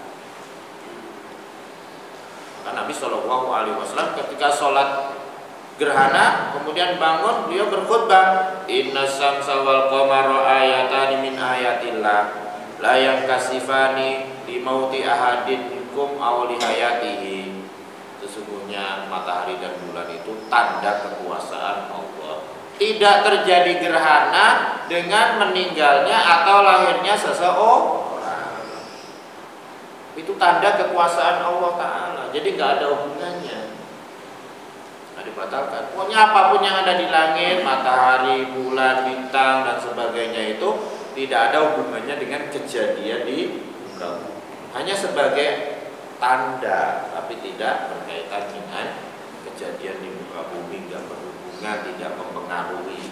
B: Maka Nabi Shallallahu Alaihi Wasallam ketika sholat gerhana kemudian bangun, beliau berkhutbah, Inna syamsa wal qamara ayatan min ayatillah la yankasifani li mauti ahadin minkum aw li hayatihi. Sesungguhnya matahari dan bulan itu tanda kekuasaan Allah. Tidak terjadi gerhana dengan meninggalnya atau lahirnya seseorang. Itu tanda kekuasaan Allah Ta'ala. Jadi nggak ada hubungannya. dibatalkan. Pokoknya apapun yang ada di langit, matahari, bulan, bintang dan sebagainya itu tidak ada hubungannya dengan kejadian di muka bumi. Hanya sebagai tanda, tapi tidak berkaitan dengan kejadian di muka bumi, tidak berhubungan, tidak mempengaruhi.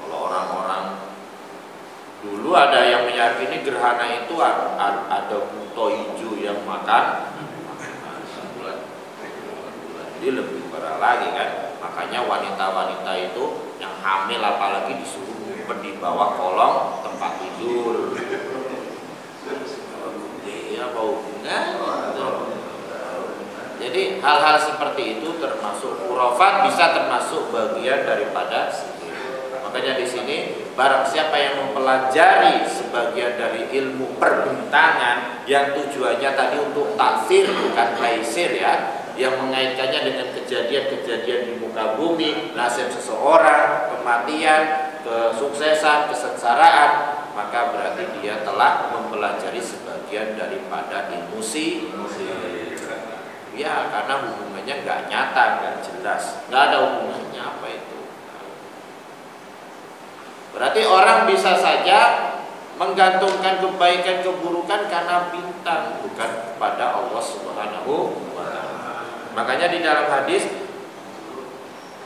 B: Kalau orang-orang dulu ada yang meyakini gerhana itu ada buto hijau yang makan bulan. Jadi lebih parah lagi kan. Makanya wanita-wanita itu yang hamil apalagi disuruh ngumpet di bawah kolong tempat tidur. Iya, bau bunga. Jadi hal-hal seperti itu termasuk khurafat, bisa termasuk bagian daripada sihir. Makanya di sini barang siapa yang mempelajari sebagian dari ilmu perbintangan yang tujuannya tadi untuk taksir bukan taisir ya, yang mengaitkannya dengan kejadian-kejadian di muka bumi, nasib seseorang, kematian, kesuksesan, kesengsaraan, maka berarti dia telah mempelajari sebagian daripada ilmu sihir. Ya, karena hubungannya nggak nyata, nggak jelas, nggak ada hubungannya apa itu. Berarti orang bisa saja menggantungkan kebaikan keburukan karena bintang, bukan pada Allah Subhanahu wa Ta'ala. Makanya di dalam hadis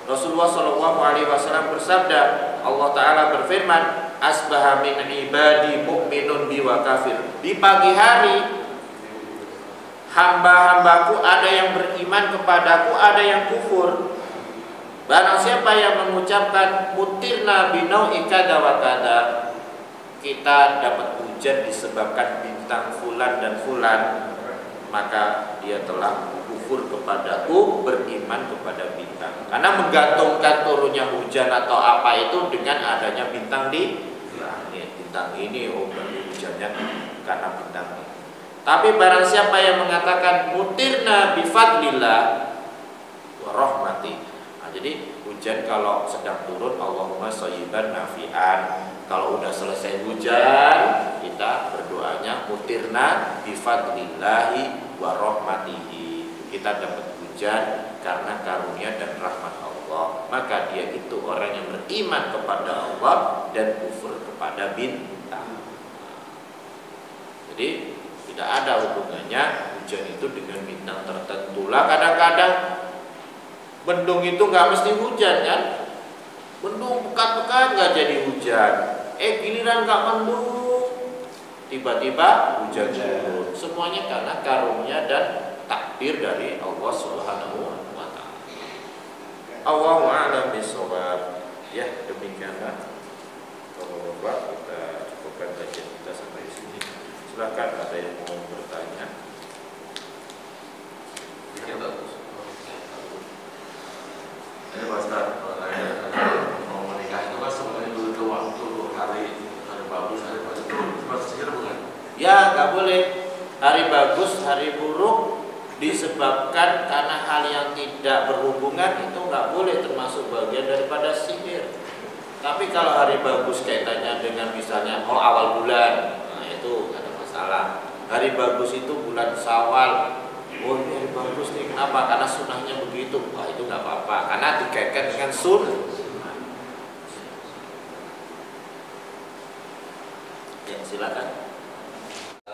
B: Rasulullah SAW bersabda, Allah Ta'ala berfirman, asbaha min ibadi mu'minun bi wa kafir. Di pagi hari hamba-hambaku ada yang beriman kepadaku, ada yang kufur. Barang siapa yang mengucapkan mutirna binau'i kada wa kada, kita dapat hujan disebabkan bintang fulan dan fulan, maka dia telah kufur kepadaku, beriman kepada bintang. Karena menggantungkan turunnya hujan atau apa itu dengan adanya bintang di langit. Bintang ini, oh berarti hujannya karena bintang ini. Tapi barang siapa yang mengatakan mutirna bifadlillah wa rahmati. Nah, jadi hujan kalau sedang turun Allahumma shayyiban nafi'an. Kalau udah selesai hujan, kita berdoanya mutirna bifadlillahi wa rahmatihi. Kita dapat hujan karena karunia dan rahmat Allah. Maka dia itu orang yang beriman kepada Allah dan kufur kepada bintang. Jadi tidak ada hubungannya hujan itu dengan bintang tertentu lah. Kadang-kadang bendung itu nggak mesti hujan kan. Bendung pekat-pekat nggak jadi hujan. Giliran nggak mendung, tiba-tiba hujan turun. Semuanya karena karunia dan takdir dari Allah Subhanahu wa Ta'ala. Allahu a'lam bishawab. Ya, demikianlah. Kalau Bapak kita cukupkan kajian kita sampai di sini. Silakan ada yang mau bertanya.
C: Sedikit bagus. Ini Pak Ustaz, mau menikah itu kan sebenarnya dulu ke waktu hari bagus, hari bagus itu termasuk sihir bukan?
B: Ya, nggak boleh. Hari bagus, hari buruk disebabkan karena hal yang tidak berhubungan itu nggak boleh termasuk bagian daripada sihir. Tapi kalau hari bagus kaitannya dengan misalnya awal bulan, nah itu ada masalah. Hari bagus itu bulan Syawal. Oh, ini hari bagus nih. Kenapa? Karena sunnahnya begitu. Wah, itu nggak apa-apa. Karena dikaitkan dengan sunnah. Ya, silakan.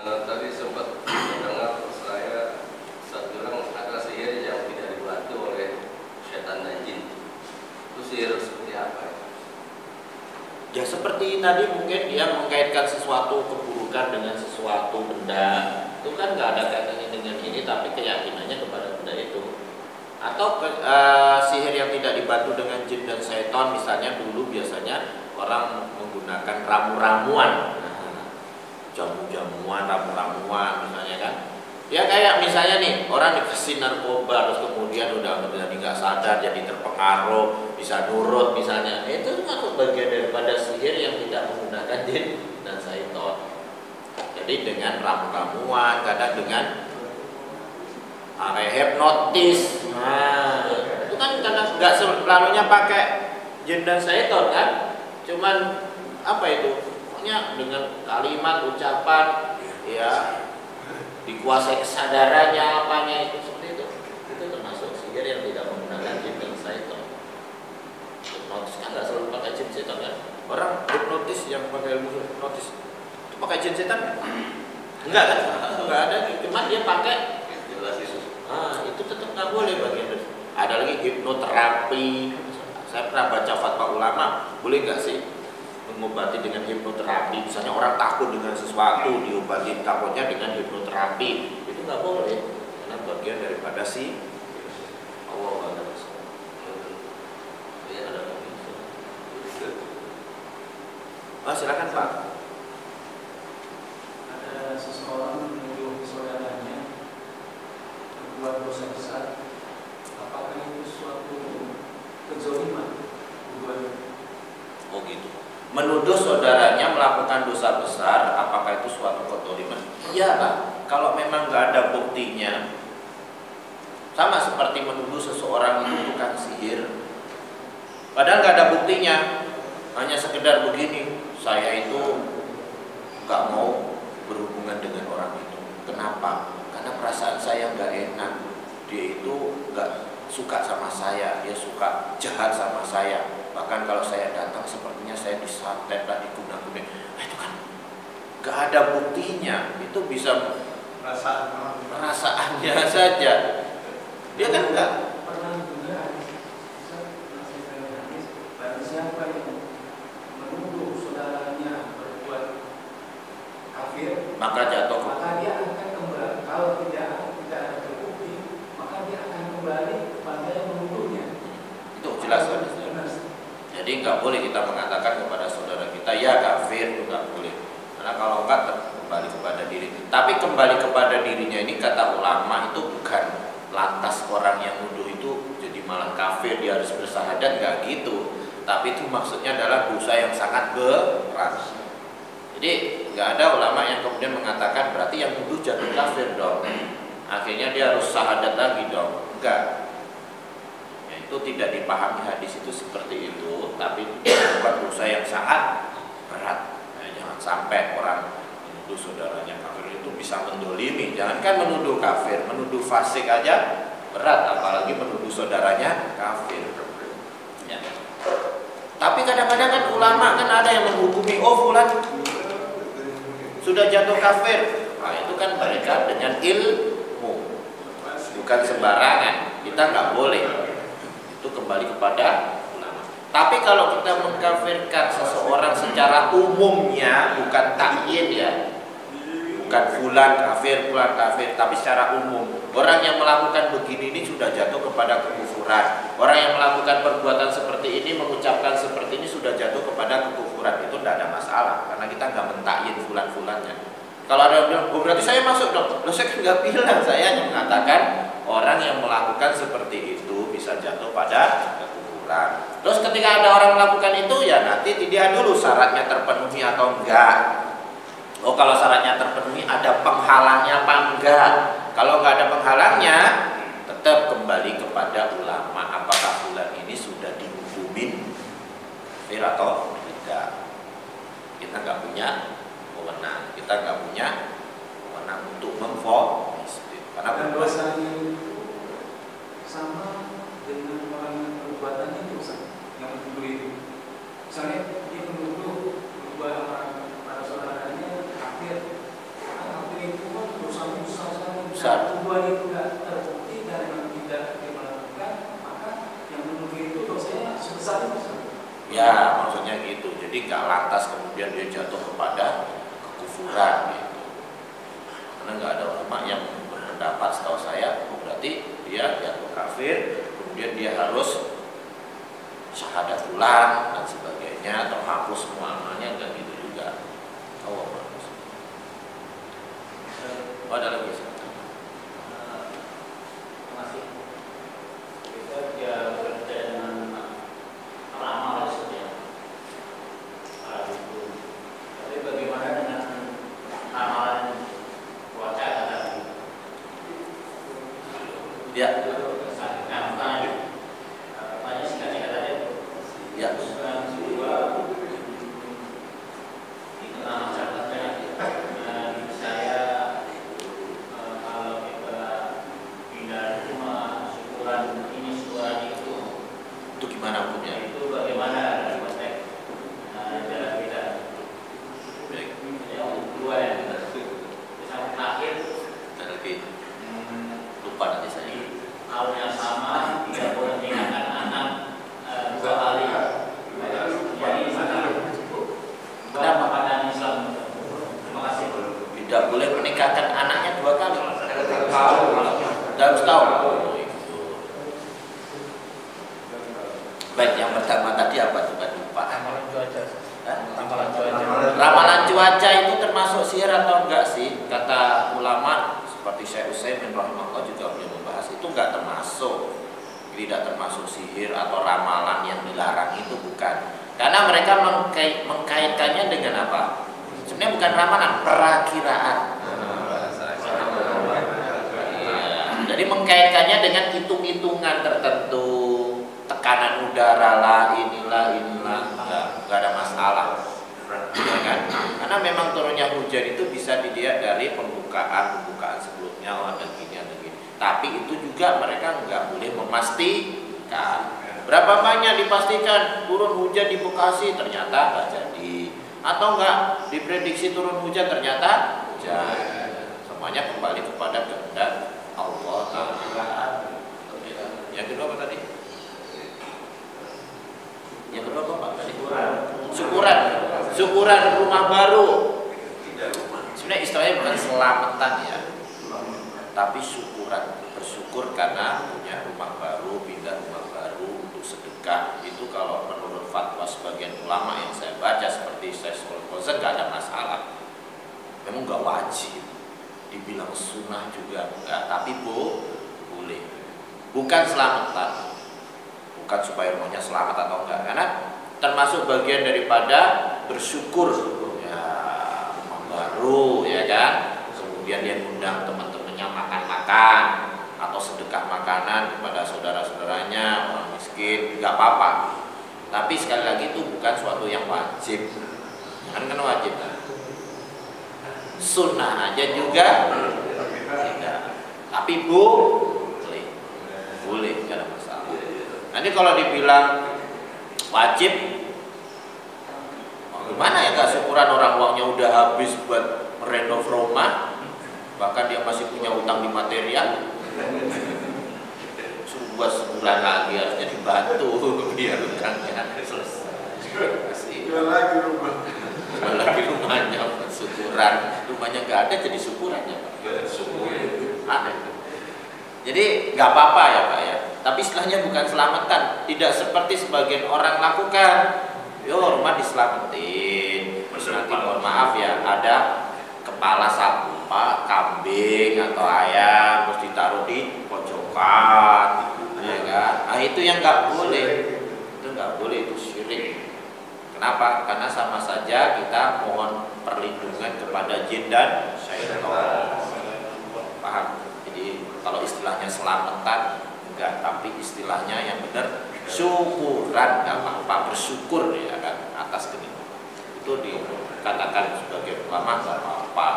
C: Tadi sempat mendengar saya bilang ada sihir yang tidak dibantu oleh setan dan jin. Itu sihir seperti apa ya?
B: Ya seperti tadi mungkin dia mengkaitkan sesuatu keburukan dengan sesuatu benda. Itu kan nggak ada kaitannya dengan ini, tapi keyakinannya kepada benda itu. Atau sihir yang tidak dibantu dengan jin dan setan, misalnya dulu biasanya orang menggunakan ramu-ramuan, jamu-jamuan, ramu-ramuan misalnya kan. Ya kayak misalnya nih orang dikasih narkoba terus kemudian udah nggak sadar jadi terpengaruh, bisa nurut misalnya. Itu termasuk bagian daripada sihir yang tidak menggunakan jin dan setan. Jadi dengan ramu-ramuan, kadang dengan hipnotis. Nah, itu kan kadang nggak selalunya pakai jin dan setan kan. Cuman apa itu? Pokoknya dengan kalimat, ucapan, ya dikuasai kesadarannya apanya itu seperti itu termasuk sihir. hipnotis kan nggak selalu pakai jin setan kan? Orang hipnotis yang pakai ilmu hipnotis itu pakai jin setan? Enggak kan? Enggak ada, cuma dia pakai
C: jelas itu.
B: itu tetap nggak boleh bagian dari. Ada lagi hipnoterapi. Saya pernah baca fatwa ulama, boleh nggak sih mengobati dengan hipnoterapi? Misalnya orang takut dengan sesuatu, diobati takutnya dengan hipnoterapi, itu nggak boleh karena bagian daripada si Allah. Silakan Pak.
D: Ada seseorang menuduh saudaranya berbuat dosa besar, apakah itu suatu kezaliman?
B: Oh gitu. Menuduh saudaranya melakukan dosa besar, apakah itu suatu kezaliman? Iyalah, kalau memang nggak ada buktinya. Sama seperti menuduh seseorang itu tukang sihir, padahal nggak ada buktinya, hanya sekedar begini. Saya itu nggak mau berhubungan dengan orang itu. Kenapa? Karena perasaan saya nggak enak. Dia itu nggak suka sama saya, dia suka jahat sama saya. Bahkan kalau saya datang sepertinya saya disantet lah, diguna-guna. Itu kan nggak ada buktinya. Itu bisa perasaannya saja. Dia kan nggak
D: pernah dengar barang siapa yang menuduh saudaranya berbuat kafir,
B: maka jatuh.
D: maka dia akan kembali. Kalau tidak ada terbukti, maka dia akan kembali kepada yang menuduhnya.
B: Itu jelas kan? Jadi nggak boleh kita mengatakan kepada saudara kita ya kafir, itu nggak boleh. Karena kalau enggak kembali kepada diri. Tapi kembali kepada dirinya ini kata ulama itu bukan lantas orang yang nuduh itu jadi malah kafir, dia harus bersahadat, nggak gitu. Tapi itu maksudnya adalah dosa yang sangat berat. Jadi nggak ada ulama yang kemudian mengatakan berarti yang nuduh jatuh kafir dong. Akhirnya dia harus sahadat lagi dong. Enggak. Itu tidak dipahami hadis itu seperti itu, tapi bukan dosa yang sangat berat. Jangan sampai orang menuduh saudaranya kafir itu bisa mendolimi. Jangankan menuduh kafir, menuduh fasik aja berat, apalagi menuduh saudaranya kafir. Ya. Tapi kadang-kadang kan ulama kan ada yang menghukumi, oh fulan sudah jatuh kafir. Nah itu kan mereka dengan ilmu, bukan sembarangan. Kita nggak boleh. Itu kembali kepada ulama. Tapi kalau kita mengkafirkan seseorang secara umumnya, bukan takyin ya, bukan fulan kafir, tapi secara umum, orang yang melakukan begini ini sudah jatuh kepada kekufuran. Orang yang melakukan perbuatan seperti ini, mengucapkan seperti ini sudah jatuh kepada kekufuran. Itu tidak ada masalah, karena kita nggak mentakyin fulan-fulannya. Kalau ada yang bilang, oh berarti saya masuk dong. Loh saya kan nggak bilang, saya hanya mengatakan orang yang melakukan seperti itu bisa jatuh pada kekufuran. Terus ketika ada orang melakukan itu, ya nanti dilihat dulu syaratnya terpenuhi atau enggak. Oh kalau syaratnya terpenuhi, ada penghalangnya apa enggak? Kalau enggak ada penghalangnya, tetap kembali kepada ulama. Apakah bulan ini sudah dihukumin kafir atau tidak? Kita nggak punya wewenang. Kita nggak punya wewenang untuk memvonis. Karena
D: dosanya itu sama dengan orang yang perbuatannya dosa yang menuduh itu. Misalnya dia menuduh para saudaranya kafir, kafir itu kan dosanya besar sekali. Tuduhan itu tidak terbukti dan memang tidak dimelakukan, maka yang menuduh itu dosanya sebesar itu.
B: Ya maksudnya gitu. Jadi nggak lantas kemudian dia jatuh kepada kekufuran gitu. Karena nggak ada ulama yang berpendapat, setahu saya, berarti dia jatuh kafir, kemudian dia harus syahadat ulang dan sebagainya, atau hapus semua amalnya, enggak gitu juga. Allah bagus. Ada lagi?
E: Masih kita dia bekerja dengan amal saja. Tapi bagaimana dengan amalan puasa tadi?
B: Ya. Ya. tidak boleh menikahkan anaknya 2 kali dalam setahun. Baik, yang pertama tadi apa coba lupa?
E: Ramalan cuaca.
B: Ramalan cuaca itu termasuk sihir atau enggak sih? Kata ulama seperti Syekh Utsaimin rahimahullah juga beliau membahas itu enggak termasuk. Tidak termasuk sihir atau ramalan yang dilarang, itu bukan. Karena mereka mengkaitkannya dengan apa? Sebenarnya bukan ramalan, perakiraan. Jadi mengkaitkannya dengan hitung-hitungan tertentu, tekanan udara lah, inilah, nggak ada masalah, ya kan? Karena memang turunnya hujan itu bisa dilihat dari pembukaan sebelumnya, ada gini. Tapi itu juga mereka nggak boleh memastikan. Berapa banyak dipastikan turun hujan di Bekasi, ternyata nggak jadi, atau nggak diprediksi turun hujan, ternyata hujan. Semuanya kembali kepada kehendak Allah Ta'ala. Yang kedua apa tadi? Yang kedua apa Pak tadi? Syukuran rumah baru. Sebenarnya istilahnya bukan selamatan ya, tapi bersyukur karena punya rumah baru, pindah rumah baru untuk sedekah. Itu kalau menurut fatwa sebagian ulama yang saya baca seperti Syekh Fauzan nggak ada masalah. Memang nggak wajib, dibilang sunnah juga enggak, tapi boleh. Bukan selamatan, bukan supaya rumahnya selamat atau enggak, karena termasuk bagian daripada bersyukur ya, rumah baru ya kan. Kemudian dia undang teman-temannya makan-makan atau sedekah makanan kepada saudara-saudaranya orang miskin, nggak apa-apa. Tapi sekali lagi itu bukan suatu yang wajib. Kan wajib kan? Sunnah aja juga tidak. Tapi boleh, nggak ada masalah. Nanti kalau dibilang wajib, gimana ya nggak syukuran orang uangnya udah habis buat merenov rumah, bahkan dia masih punya utang di material, suruh buat sebulan lagi harusnya dibantu biar utangnya selesai. Jual lagi rumahnya, syukuran rumahnya nggak ada jadi syukurannya ada. Jadi nggak apa-apa ya Pak ya, tapi istilahnya bukan selamatan, tidak seperti sebagian orang lakukan. Yo rumah diselamatin, terus nanti mohon maaf ya ada kepala kambing atau ayam terus ditaruh di pojokan, ya kan? Nah itu yang nggak boleh, itu syirik. Kenapa? Karena sama saja kita mohon perlindungan kepada jin dan syaitan. Paham? Jadi kalau istilahnya selamatan enggak, tapi istilahnya yang benar syukuran, nggak apa-apa, bersyukur ya kan atas kenikmatan. Itu dikatakan sebagai ulama nggak apa-apa.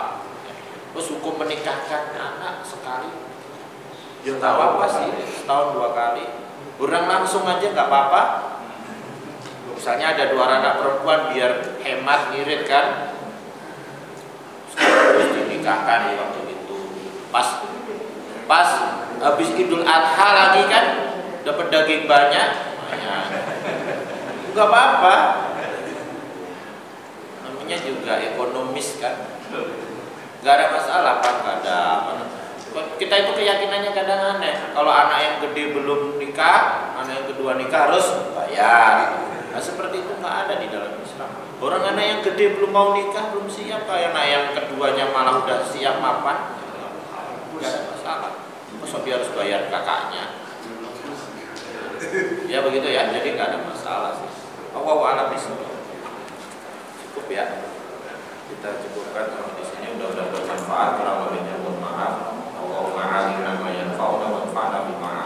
B: Terus hukum menikahkan anak sekali, ya nggak apa-apa sih, setahun 2 kali. Orang langsung aja nggak apa-apa. Misalnya ada 2 anak perempuan biar hemat ngirit kan, terus dinikahkan di waktu itu. Pas habis Idul Adha lagi kan, dapat daging banyak, nggak apa-apa. Namanya juga ekonomis kan, nggak ada masalah Pak, nggak ada apa. Kita itu keyakinannya kadang aneh. Kalau anak yang gede belum nikah, anak yang kedua nikah harus bayar. Nah seperti itu nggak ada di dalam Islam. Orang anak yang gede belum mau nikah, belum siap, kayak anak yang keduanya malah udah siap mapan, nggak ada masalah. Masa dia harus bayar kakaknya? Ya begitu ya, jadi nggak ada masalah sih. Wallahu a'lam bishawab. Cukup ya, kita cukupkan sampai di sini. Mudah-mudahan bermanfaat. Kurang lebihnya mohon maaf. Allahumma alimna ma yanfa'una wa anfa'na bima